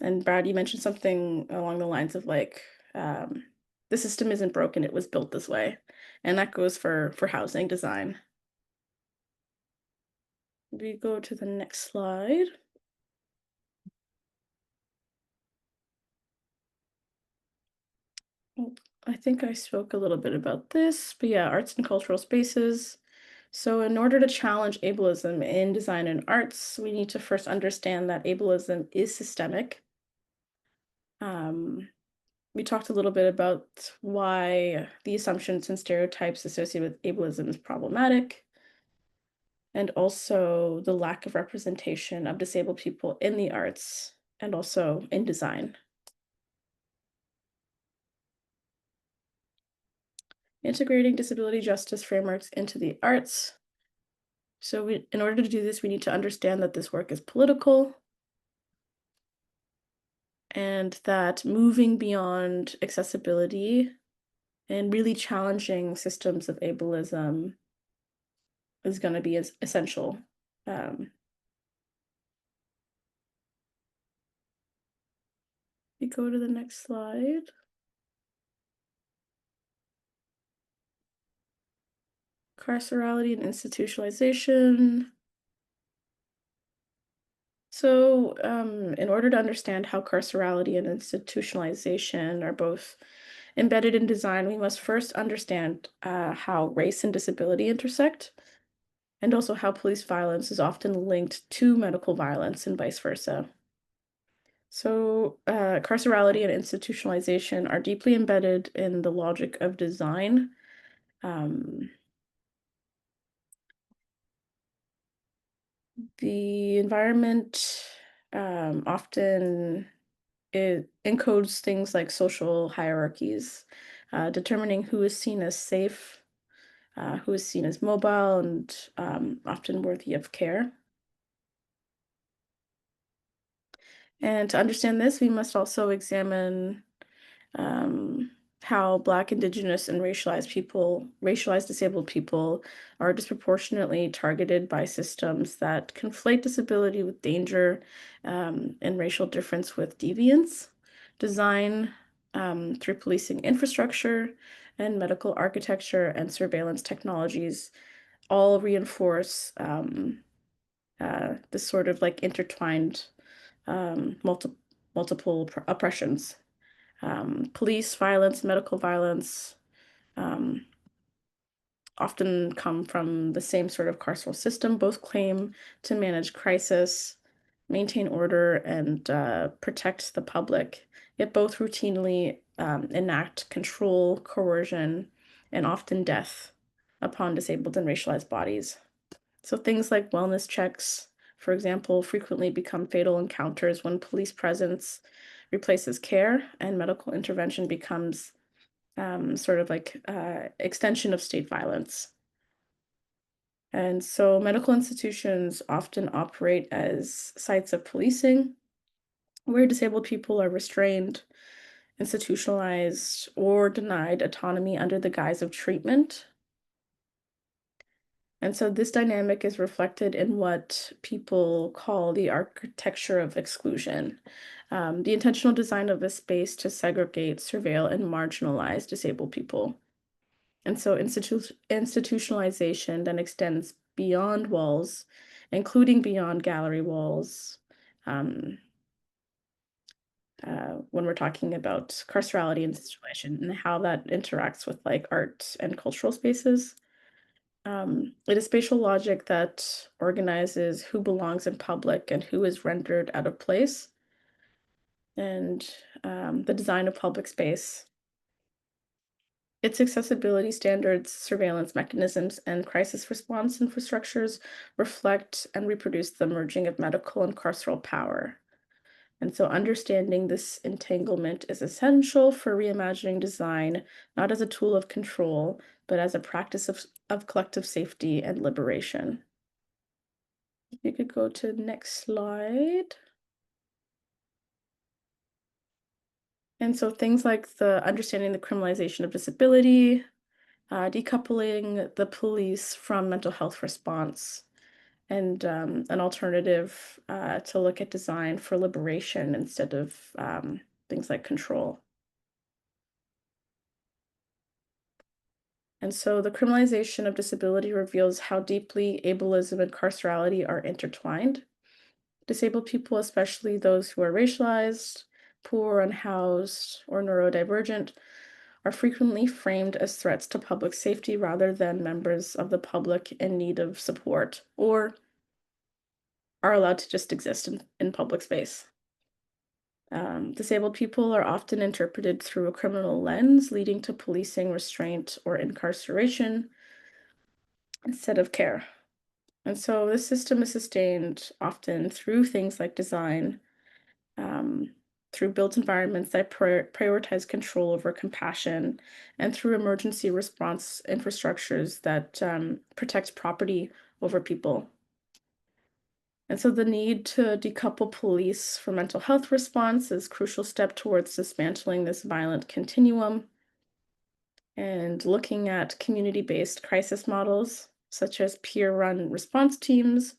And Brad, you mentioned something along the lines of like, the system isn't broken, it was built this way. And that goes for housing design. We go to the next slide. I think I spoke a little bit about this, but yeah, arts and cultural spaces. So in order to challenge ableism in design and arts, we need to first understand that ableism is systemic. We talked a little bit about why the assumptions and stereotypes associated with ableism is problematic, and also the lack of representation of disabled people in the arts and also in design. Integrating disability justice frameworks into the arts. So in order to do this, we need to understand that this work is political and that moving beyond accessibility and really challenging systems of ableism is going to be essential. We go to the next slide. Carcerality and institutionalization. So in order to understand how carcerality and institutionalization are both embedded in design, we must first understand how race and disability intersect, and also how police violence is often linked to medical violence and vice versa. So carcerality and institutionalization are deeply embedded in the logic of design. The environment often it encodes things like social hierarchies, determining who is seen as safe, who is seen as mobile, and often worthy of care. And to understand this, we must also examine how Black, Indigenous, and racialized disabled people are disproportionately targeted by systems that conflate disability with danger and racial difference with deviance. Design through policing infrastructure and medical architecture and surveillance technologies all reinforce this sort of like intertwined multiple oppressions. Police violence, medical violence often come from the same sort of carceral system. Both claim to manage crisis, maintain order, and protect the public, yet both routinely enact control, coercion, and often death upon disabled and racialized bodies. So things like wellness checks, for example, frequently become fatal encounters when police presence replaces care and medical intervention becomes sort of like extension of state violence. And so medical institutions often operate as sites of policing where disabled people are restrained, institutionalized, or denied autonomy under the guise of treatment. And so this dynamic is reflected in what people call the architecture of exclusion, the intentional design of a space to segregate, surveil, and marginalize disabled people. And so institutionalization then extends beyond walls, including beyond gallery walls, um, when we're talking about carcerality and situation and how that interacts with like art and cultural spaces. It is spatial logic that organizes who belongs in public and who is rendered out of place, and the design of public space. Its accessibility standards, surveillance mechanisms, and crisis response infrastructures reflect and reproduce the merging of medical and carceral power. And so understanding this entanglement is essential for reimagining design, not as a tool of control, but as a practice of collective safety and liberation. You could go to the next slide. And so things like the understanding the criminalization of disability, decoupling the police from mental health response, and an alternative to look at design for liberation instead of things like control. And so the criminalization of disability reveals how deeply ableism and carcerality are intertwined. Disabled people, especially those who are racialized, poor, unhoused, or neurodivergent, are frequently framed as threats to public safety rather than members of the public in need of support, or are allowed to just exist in public space. Disabled people are often interpreted through a criminal lens, leading to policing, restraint, or incarceration instead of care. And so this system is sustained often through things like design, through built environments that prioritize control over compassion, and through emergency response infrastructures that protect property over people. And so the need to decouple police from mental health response is a crucial step towards dismantling this violent continuum and looking at community-based crisis models, such as peer-run response teams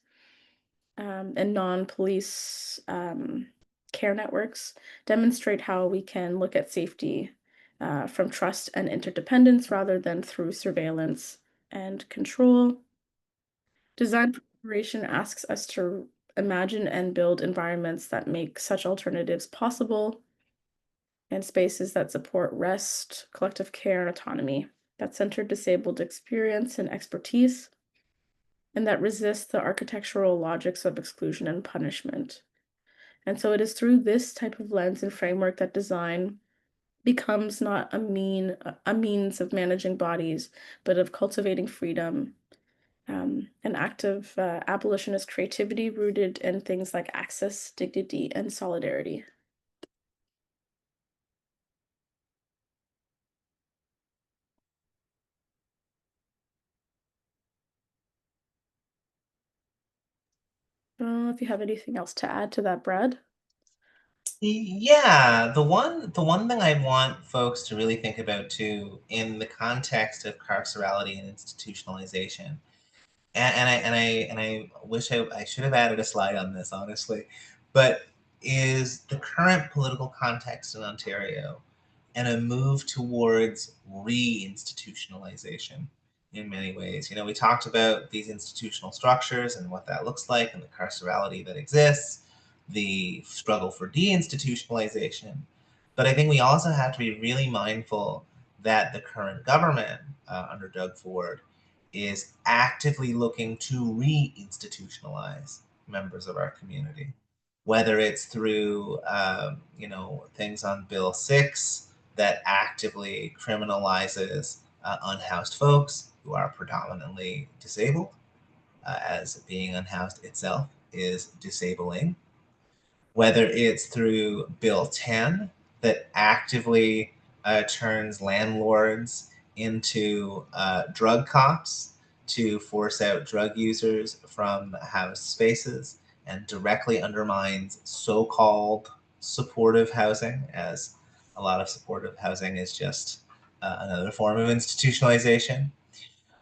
and non-police care networks, demonstrate how we can look at safety from trust and interdependence rather than through surveillance and control. Design preparation asks us to imagine and build environments that make such alternatives possible and spaces that support rest, collective care, and autonomy, that center disabled experience and expertise, and that resist the architectural logics of exclusion and punishment. And so it is through this type of lens and framework that design becomes not a means of managing bodies, but of cultivating freedom, an act of abolitionist creativity rooted in things like access, dignity, and solidarity. I don't know if you have anything else to add to that, Brad. Yeah, the one thing I want folks to really think about too, in the context of carcerality and institutionalization, and I wish I should have added a slide on this, honestly, but is the current political context in Ontario and a move towards re-institutionalization in many ways. You know, we talked about these institutional structures and what that looks like and the carcerality that exists, the struggle for deinstitutionalization. But I think we also have to be really mindful that the current government under Doug Ford is actively looking to re-institutionalize members of our community, whether it's through things on Bill 6 that actively criminalizes unhoused folks who are predominantly disabled, as being unhoused itself is disabling, whether it's through Bill 10 that actively turns landlords into drug cops to force out drug users from house spaces and directly undermines so-called supportive housing, as a lot of supportive housing is just another form of institutionalization.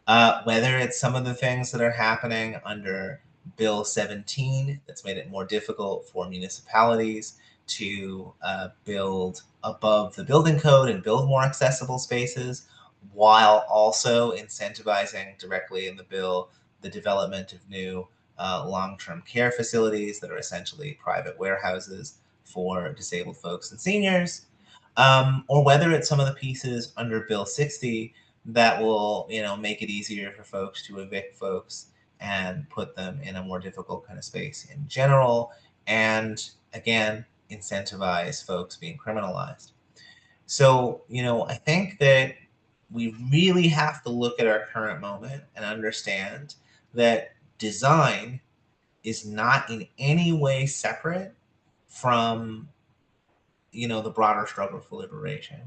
whether it's some of the things that are happening under Bill 17 that's made it more difficult for municipalities to build above the building code and build more accessible spaces, while also incentivizing directly in the bill the development of new long-term care facilities that are essentially private warehouses for disabled folks and seniors, or whether it's some of the pieces under Bill 60 that will, make it easier for folks to evict folks and put them in a more difficult kind of space in general, and again, incentivize folks being criminalized. So, I think that we really have to look at our current moment and understand that design is not in any way separate from the broader struggle for liberation.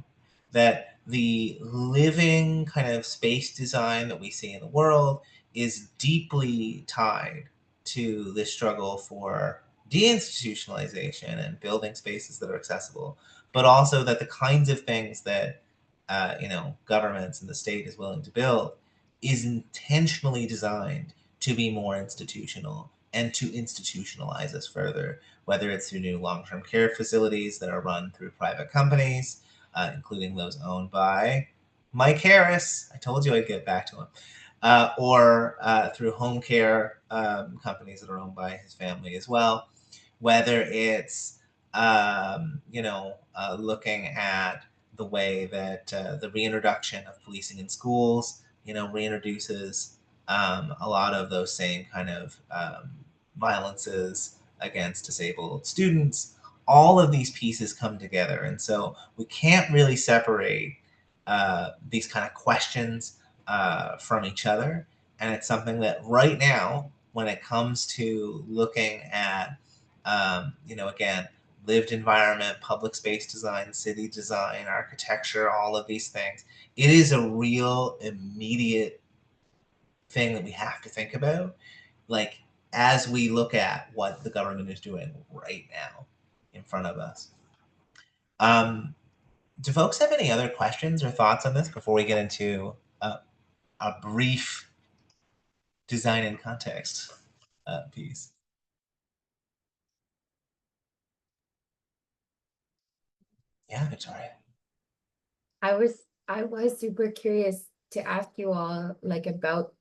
That the living kind of space design that we see in the world is deeply tied to this struggle for deinstitutionalization and building spaces that are accessible, but also that the kinds of things that governments and the state is willing to build is intentionally designed to be more institutional and to institutionalize us further, whether it's through new long-term care facilities that are run through private companies, including those owned by Mike Harris. I told you I'd get back to him. Or through home care companies that are owned by his family as well. Whether it's, looking at the way that the reintroduction of policing in schools, reintroduces a lot of those same kind of violences against disabled students. All of these pieces come together. And so we can't really separate these kind of questions from each other. And it's something that right now, when it comes to looking at, again, lived environment, public space design, city design, architecture, all of these things, it is a real immediate thing that we have to think about, like as we look at what the government is doing right now in front of us. Do folks have any other questions or thoughts on this before we get into a brief design and context piece? Yeah, Victoria. I was super curious to ask you all about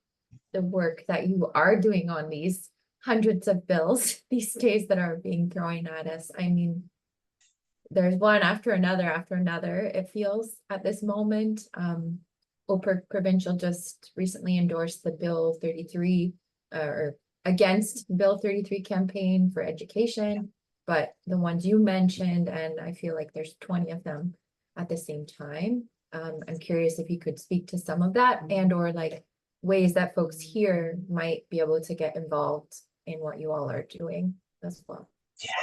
the work that you are doing on these hundreds of bills these days that are being thrown at us. I mean, there's one after another, it feels at this moment. OPIRG Provincial just recently endorsed the Bill 33 or against Bill 33 campaign for education, but the ones you mentioned, and I feel like there's 20 of them at the same time. I'm curious if you could speak to some of that and or ways that folks here might be able to get involved in what you all are doing as well.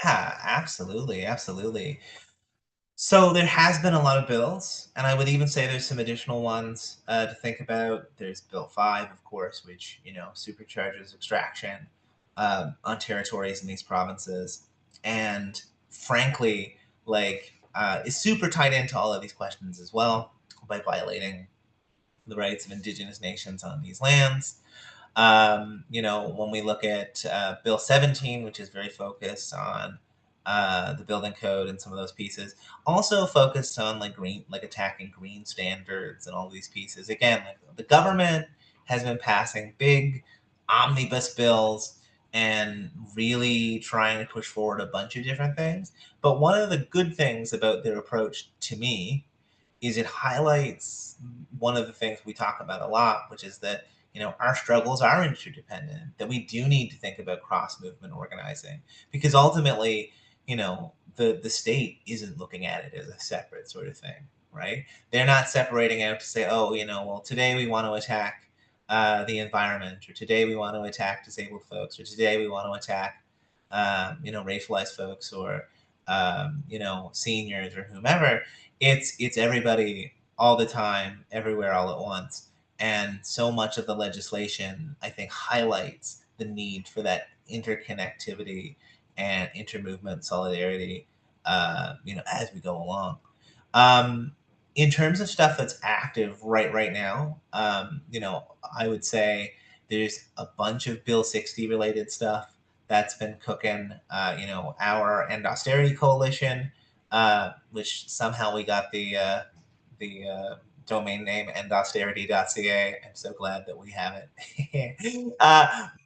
Yeah, absolutely. Absolutely. So there has been a lot of bills, and I would even say there's some additional ones to think about. There's Bill 5, of course, which, supercharges extraction on territories in these provinces. And frankly, is super tied into all of these questions as well by violating the rights of Indigenous nations on these lands. When we look at Bill 17, which is very focused on the building code and some of those pieces, also focused on attacking green standards and all these pieces. Again, the government has been passing big omnibus bills and really trying to push forward a bunch of different things. But one of the good things about their approach to me is it highlights one of the things we talk about a lot, which is that our struggles are interdependent, that we do need to think about cross-movement organizing, because ultimately, the state isn't looking at it as a separate sort of thing, right? They're not separating out to say, oh, well, today we want to attack the environment, or today we want to attack disabled folks, or today we want to attack, racialized folks, or, seniors or whomever. It's everybody all the time, everywhere, all at once. And so much of the legislation, I think, highlights the need for that interconnectivity and intermovement solidarity, as we go along. in terms of stuff that's active right now, you know, I would say there's a bunch of Bill 60 related stuff that's been cooking. You know, our End Austerity Coalition, which somehow we got the domain name endausterity.ca. I'm so glad that we have it.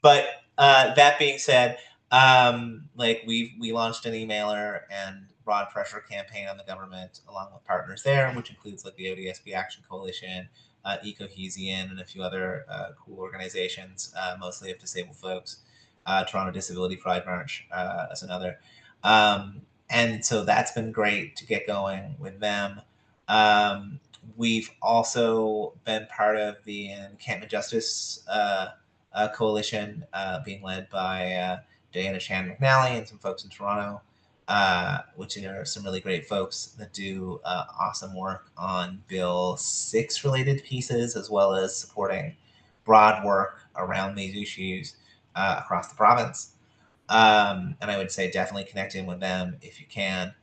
But that being said, like we launched an emailer and broad pressure campaign on the government along with partners there, which includes like the ODSP Action Coalition, Ecohesian, and a few other cool organizations, mostly of disabled folks. Toronto Disability Pride March as another. And so that's been great to get going with them. We've also been part of the Encampment Justice Coalition, being led by Diana Chan McNally and some folks in Toronto, which are some really great folks that do awesome work on Bill 6 related pieces, as well as supporting broad work around these issues across the province. And I would say definitely connect in with them if you can.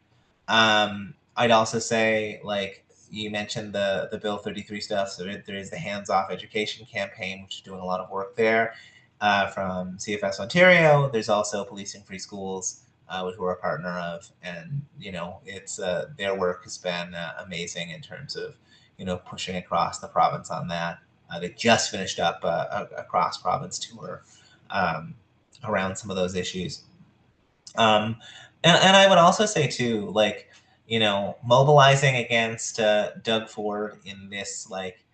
I'd also say, like, you mentioned the Bill 33 stuff. So there is the Hands Off Education campaign, which is doing a lot of work there from CFS Ontario. There's also Policing Free Schools, which we're a partner of. And, you know, it's their work has been amazing in terms of, you know, pushing across the province on that. They just finished up a cross-province tour around some of those issues. And I would also say too, like, you know, mobilizing against Doug Ford in this like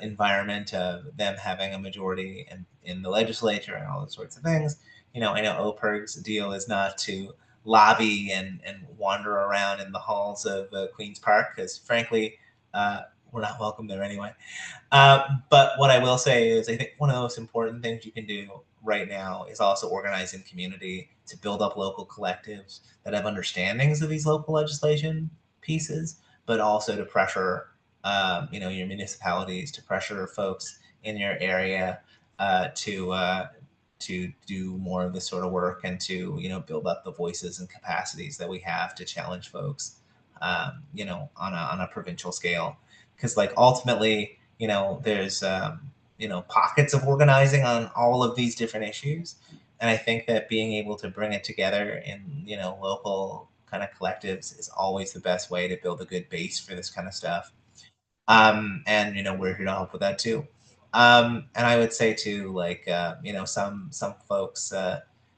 environment of them having a majority in the legislature and all those sorts of things. You know, I know OPIRG's deal is not to lobby and wander around in the halls of Queen's Park, because frankly, we're not welcome there anyway. But what I will say is I think one of the most important things you can do right now is also organize in community to build up local collectives that have understandings of these local legislation pieces, but also to pressure you know, your municipalities, to pressure folks in your area to do more of this sort of work and to, you know, build up the voices and capacities that we have to challenge folks, you know, on a provincial scale. Because like ultimately, you know, there's you know, pockets of organizing on all of these different issues, and I think that being able to bring it together in, you know, local kind of collectives is always the best way to build a good base for this kind of stuff. And you know, we're here to help with that too. And I would say too, like you know, some folks,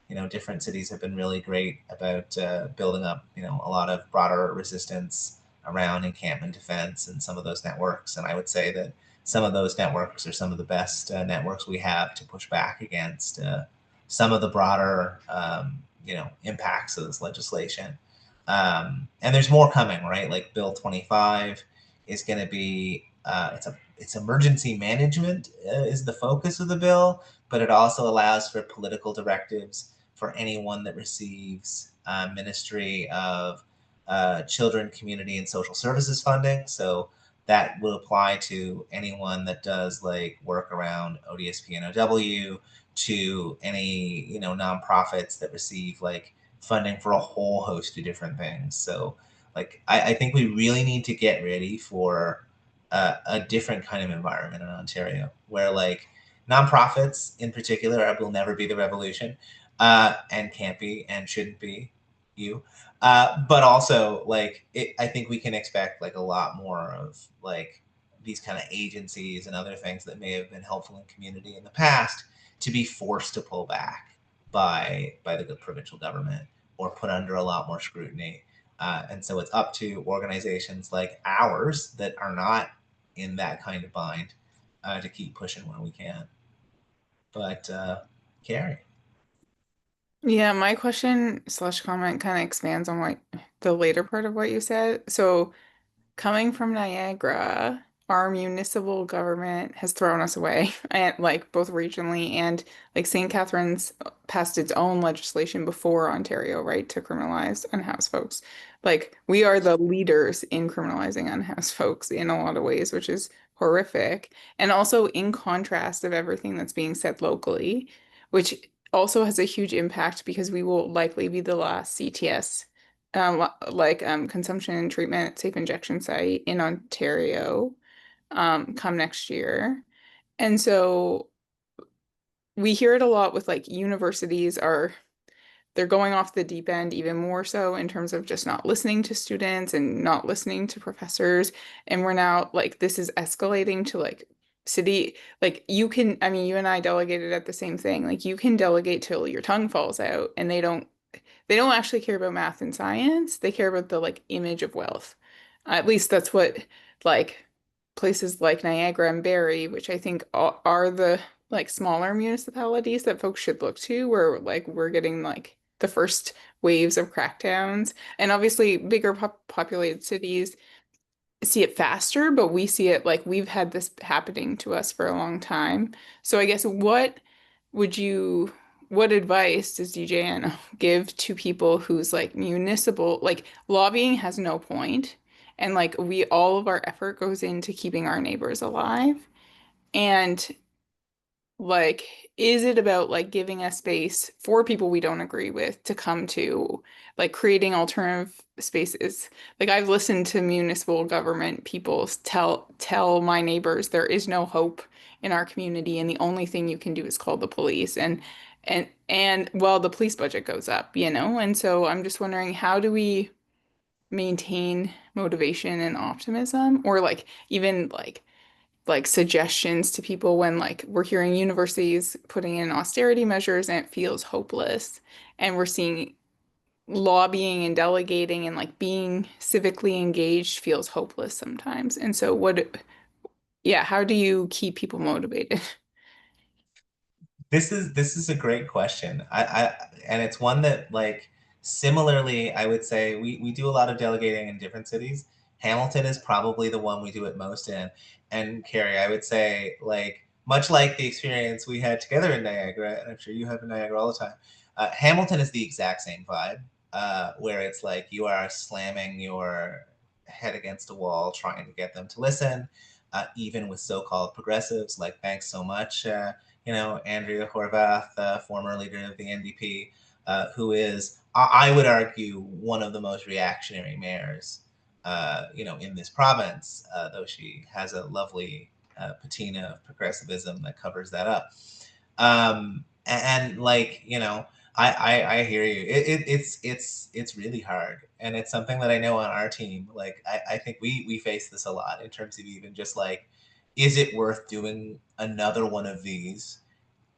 you know, different cities have been really great about building up, you know, a lot of broader resistance around encampment defense and some of those networks. And I would say that some of those networks are some of the best networks we have to push back against some of the broader, you know, impacts of this legislation. And there's more coming, right? Like Bill 25 is going to be it's emergency management is the focus of the bill, but it also allows for political directives for anyone that receives Ministry of Children, Community, and Social Services funding. So that will apply to anyone that does like work around ODSP and OW, to any, you know, nonprofits that receive like funding for a whole host of different things. So like I think we really need to get ready for a different kind of environment in Ontario, where like nonprofits in particular will never be the revolution, and can't be and shouldn't be you. But also like I think we can expect like a lot more of like these kind of agencies and other things that may have been helpful in community in the past to be forced to pull back by the provincial government or put under a lot more scrutiny. And so it's up to organizations like ours that are not in that kind of bind to keep pushing where we can. But Carrie. Yeah, my question slash comment kind of expands on what the later part of what you said. So coming from Niagara, our municipal government has thrown us away, and like both regionally and like St. Catharines passed its own legislation before Ontario, right, to criminalize unhoused folks. Like we are the leaders in criminalizing unhoused folks in a lot of ways, which is horrific. And also in contrast of everything that's being said locally, which also has a huge impact because we will likely be the last CTS consumption and treatment safe injection site in Ontario come next year. And so we hear it a lot with like universities they're going off the deep end even more so in terms of just not listening to students and not listening to professors. And we're now like, this is escalating to like city, like you can, I mean, you and I delegated at the same thing. Like you can delegate till your tongue falls out and they don't actually care about math and science. They care about the like image of wealth. At least that's what like places like Niagara and Barrie, which I think are the like smaller municipalities that folks should look to, where like we're getting like the first waves of crackdowns. And obviously bigger populated cities see it faster, but we see it like we've had this happening to us for a long time. So I guess would you what advice does DJN give to people who's like municipal, like lobbying has no point, and like we all of our effort goes into keeping our neighbors alive, and like is it about like giving a space for people we don't agree with to come to, like creating alternative spaces? Like I've listened to municipal government people tell my neighbors there is no hope in our community and the only thing you can do is call the police, and well, the police budget goes up, you know? And so I'm just wondering, how do we maintain motivation and optimism, or like even like suggestions to people when like we're hearing universities putting in austerity measures and it feels hopeless, and we're seeing lobbying and delegating and like being civically engaged feels hopeless sometimes. And so yeah, how do you keep people motivated? This is a great question. And it's one that like similarly, I would say we do a lot of delegating in different cities. Hamilton is probably the one we do it most in. And Carrie, I would say like much like the experience we had together in Niagara, and I'm sure you have in Niagara all the time. Hamilton is the exact same vibe, where it's like you are slamming your head against a wall, trying to get them to listen, even with so-called progressives. Like, thanks so much. Andrea Horvath, former leader of the NDP, who is, I would argue, one of the most reactionary mayors, in this province, though she has a lovely patina of progressivism that covers that up. And like, I hear you. It's really hard, and it's something that I know on our team. Like, I think we face this a lot in terms of even just like, is it worth doing another one of these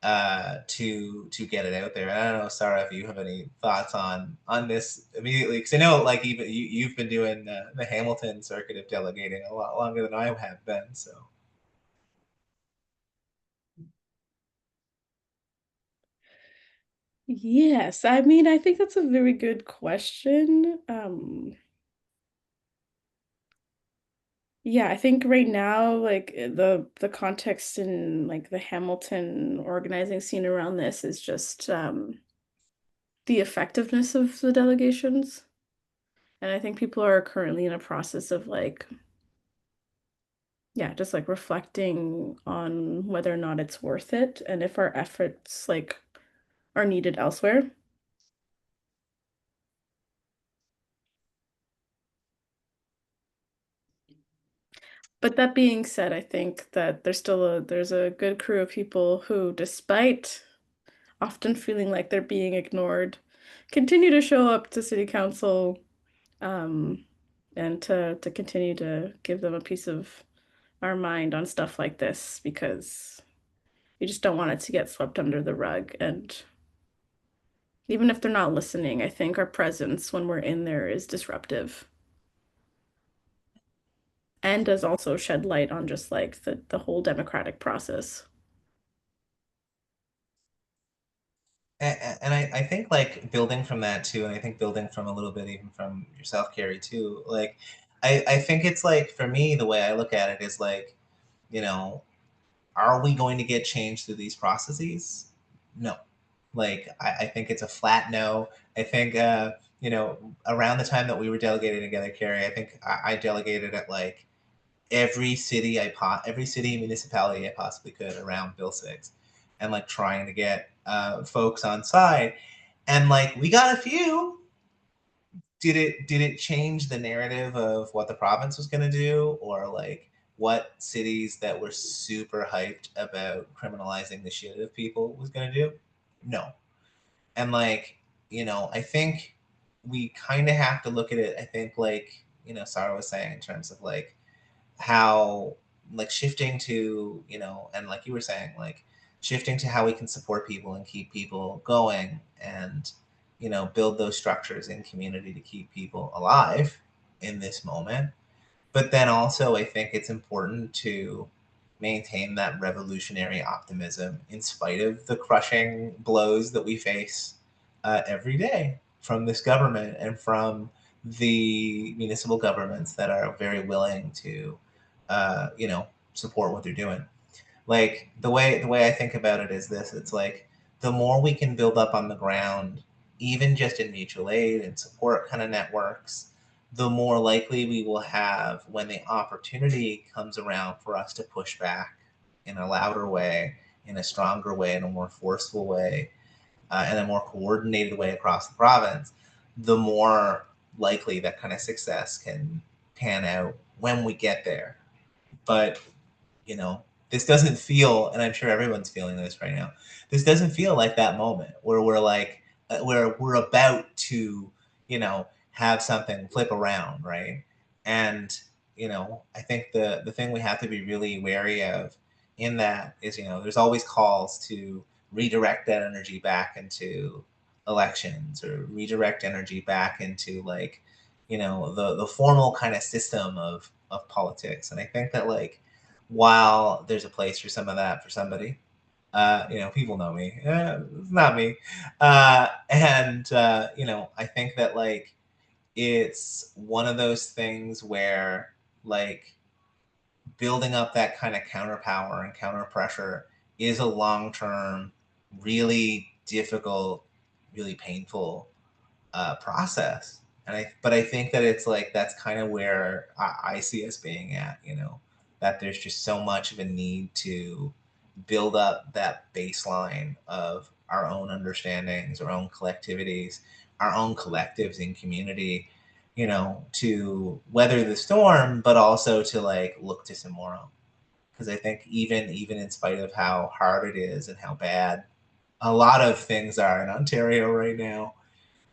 to get it out there? And I don't know, Sahra, if you have any thoughts on this immediately, because I know like even you've been doing the Hamilton circuit of delegating a lot longer than I have been. So Yes, I mean, I think that's a very good question. Yeah, I think right now, like the context in like the Hamilton organizing scene around this is just the effectiveness of the delegations. And I think people are currently in a process of like, yeah, just like reflecting on whether or not it's worth it and if our efforts like are needed elsewhere. But that being said, I think that there's a good crew of people who, despite often feeling like they're being ignored, continue to show up to city council, um, and to continue to give them a piece of our mind on stuff like this, because we just don't want it to get swept under the rug. And even if they're not listening, I think our presence when we're in there is disruptive and does also shed light on just like the whole democratic process. and I think like building from that too, and I think building from a little bit even from yourself, Carrie, too, like I think it's like, for me, the way I look at it is like, you know, are we going to get change through these processes? No. Like, I think it's a flat no. I think, around the time that we were delegating together, Carrie, I think I delegated at like every city municipality I possibly could around Bill 6, and like trying to get folks on side. And like, we got a few, did it change the narrative of what the province was going to do, or like what cities that were super hyped about criminalizing the shit out of people was going to do? No. And like, I think we kind of have to look at it, I think, like, Sahra was saying, in terms of like how, like, shifting to, and like you were saying, like shifting to how we can support people and keep people going, and build those structures in community to keep people alive in this moment. But then also, I think it's important to maintain that revolutionary optimism in spite of the crushing blows that we face every day from this government and from the municipal governments that are very willing to, support what they're doing. Like, the way I think about it is this: it's like, the more we can build up on the ground, even just in mutual aid and support kind of networks, the more likely we will have when the opportunity comes around for us to push back in a louder way, in a stronger way, in a more forceful way, and a more coordinated way across the province, the more likely that kind of success can pan out when we get there. But this doesn't feel, and I'm sure everyone's feeling this right now, this doesn't feel like that moment where we're like, where we're about to, have something flip around, right? And, I think the thing we have to be really wary of in that is, there's always calls to redirect that energy back into elections, or redirect energy back into, like, the formal kind of system of politics. And I think that, like, while there's a place for some of that for somebody, people know me, it's not me. And I think that, like, it's one of those things where, like, building up that kind of counter power and counter pressure is a long-term, really difficult, really painful process. But I think that it's like, that's kind of where I see us being at, that there's just so much of a need to build up that baseline of our own understandings, our own collectivities, our own collectives in community, to weather the storm, but also to, like, look to tomorrow. Because I think even in spite of how hard it is and how bad a lot of things are in Ontario right now,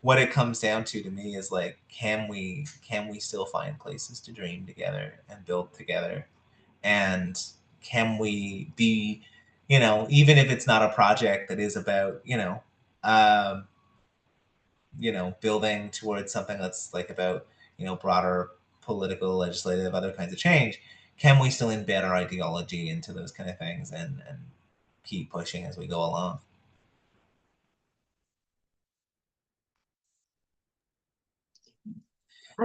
what it comes down to me is, like, can we still find places to dream together and build together? And can we be, even if it's not a project that is about, um, building towards something that's, like, about, broader political, legislative, other kinds of change, can we still embed our ideology into those kind of things and keep pushing as we go along?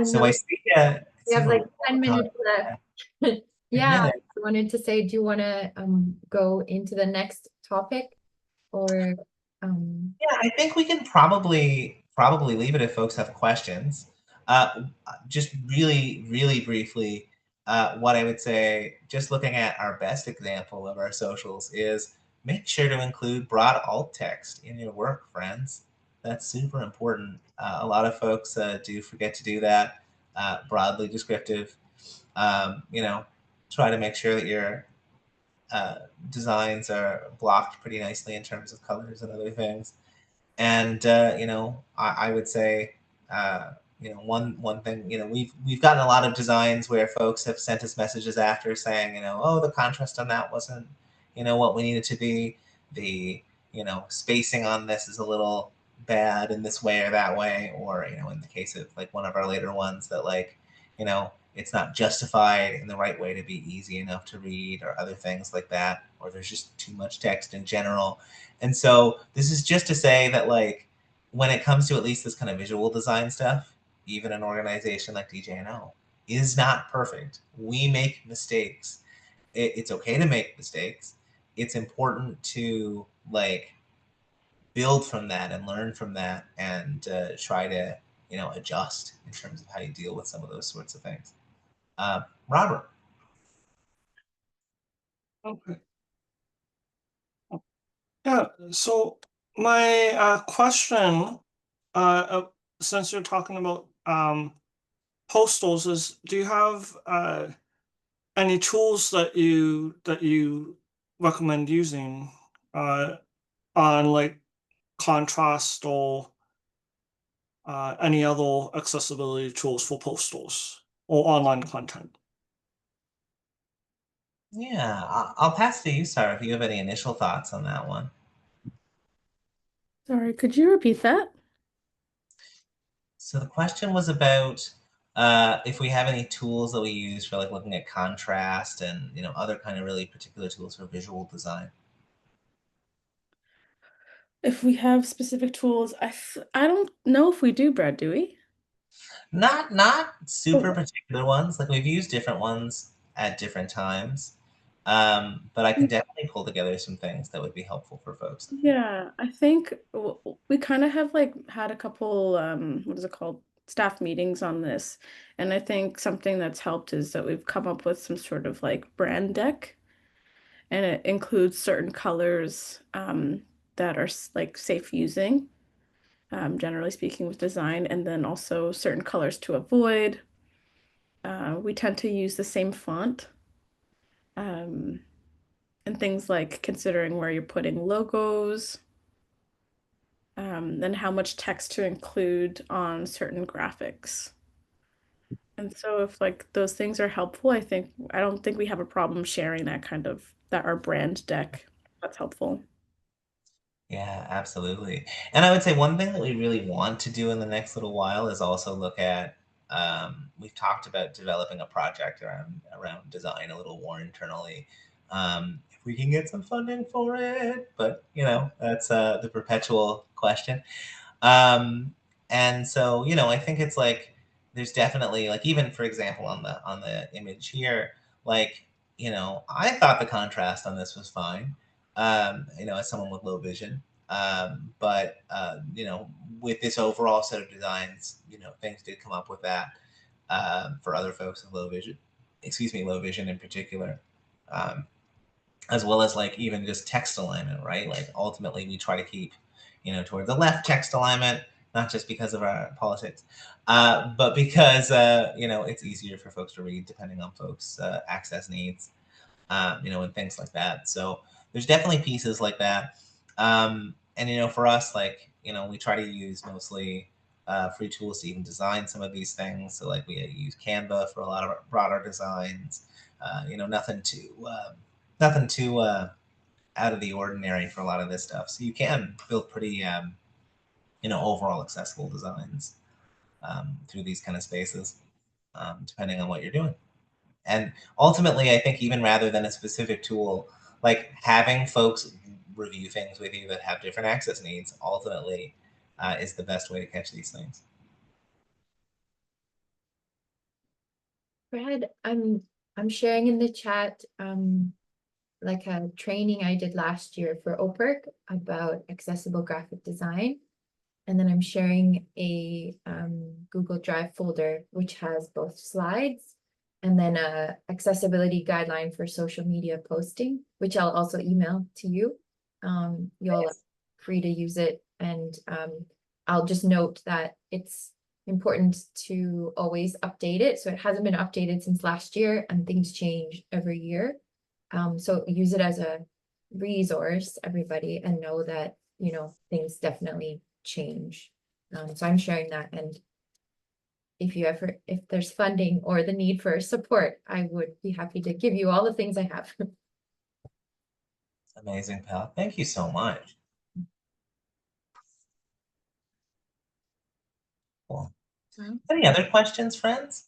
So I see. We have like 10 minutes minutes left. Yeah, I wanted to say, do you want to go into the next topic, or Yeah, I think we can probably leave it if folks have questions. Just really, really briefly, what I would say, just looking at our best example of our socials, is make sure to include broad alt text in your work, friends. That's super important. A lot of folks do forget to do that. Broadly descriptive. Try to make sure that your designs are blocked pretty nicely in terms of colors and other things. And I would say, one thing, we've gotten a lot of designs where folks have sent us messages after saying, oh, the contrast on that wasn't, what we needed to be. The spacing on this is a little bad in this way or that way, or in the case of, like, one of our later ones, that, like, it's not justified in the right way to be easy enough to read, or other things like that, or there's just too much text in general. And so this is just to say that, like, when it comes to at least this kind of visual design stuff, even an organization like DJNO is not perfect. We make mistakes. It's okay to make mistakes. It's important to, like, build from that and learn from that, and try to, adjust in terms of how you deal with some of those sorts of things. Robert. Okay. Yeah, so my question since you're talking about postals, do you have any tools that you recommend using on like contrast or any other accessibility tools for postals or online content? Yeah, I'll pass to you, Sarah, if you have any initial thoughts on that one. Sorry, could you repeat that? So the question was about if we have any tools that we use for like looking at contrast and other kind of really particular tools for visual design. If we have specific tools, I don't know if we do, Brad, do we? Not super Oh. particular ones. Like we've used different ones at different times. But I can definitely pull together some things that would be helpful for folks. Yeah, I think we kind of have like had a couple, what is it called? Staff meetings on this. And I think something that's helped is that we've come up with some sort of like brand deck. And it includes certain colors that are like safe using, generally speaking with design, and then also certain colors to avoid. We tend to use the same font. And things like considering where you're putting logos, and how much text to include on certain graphics. And so if like those things are helpful, I don't think we have a problem sharing that our brand deck. That's helpful. Yeah, absolutely. And I would say one thing that we really want to do in the next little while is also look at, we've talked about developing a project around design a little more internally. If we can get some funding for it, but that's the perpetual question. And so, I think it's like, there's definitely like, even for example, on the image here, like, I thought the contrast on this was fine. As someone with low vision. But with this overall set of designs, things did come up with that for other folks with low vision in particular, as well as like even just text alignment, right? Like ultimately we try to keep, towards the left text alignment, not just because of our politics, but because, it's easier for folks to read depending on folks' access needs. And things like that. So there's definitely pieces like that. And, for us, like, we try to use mostly free tools to even design some of these things. So like we use Canva for a lot of our broader designs, nothing too out of the ordinary for a lot of this stuff. So you can build pretty, overall accessible designs through these kind of spaces, depending on what you're doing. And ultimately, I think even rather than a specific tool, like having folks review things with you that have different access needs, ultimately is the best way to catch these things. Brad, I'm sharing in the chat like a training I did last year for OPIRG about accessible graphic design. And then I'm sharing a Google Drive folder, which has both slides and then a accessibility guideline for social media posting, which I'll also email to you. You'll be free to use it. And I'll just note that it's important to always update it. So it hasn't been updated since last year and things change every year. So use it as a resource, everybody, and know that, things definitely change. So I'm sharing that, and if there's funding or the need for support, I would be happy to give you all the things I have. Amazing, pal. Thank you so much. Cool. Any other questions, friends?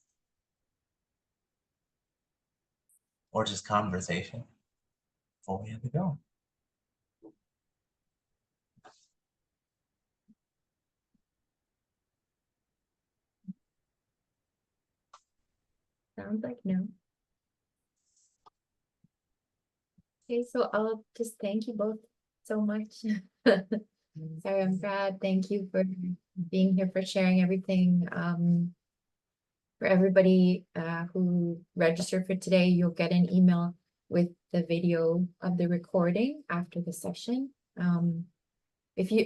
Or just conversation before we have to go? Sounds like no. Okay, so I'll just thank you both so much. Sorry, I'm Brad. Thank you for being here, for sharing everything. For everybody who registered for today, you'll get an email with the video of the recording after the session.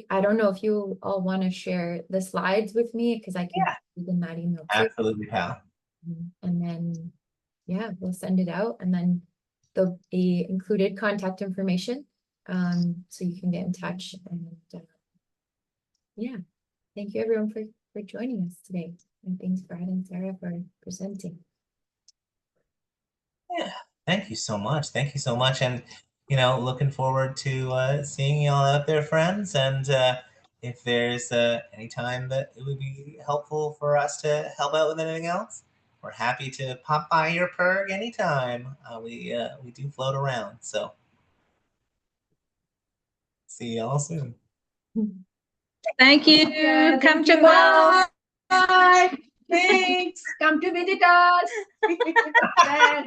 I don't know if you all want to share the slides with me, because I can Yeah. put in that email too. Absolutely, pal. And then, yeah, we'll send it out, and then there'll be included contact information, so you can get in touch. And yeah, thank you everyone for joining us today, and thanks Brad and Sarah for presenting. Yeah, thank you so much. Thank you so much. And, looking forward to seeing you all out there, friends. And if there's any time that it would be helpful for us to help out with anything else, we're happy to pop by your PIRG anytime. We do float around. So see y'all soon. Thank you. Yeah, Come thank to you. Bye. Thanks. Come to visit us. Bye.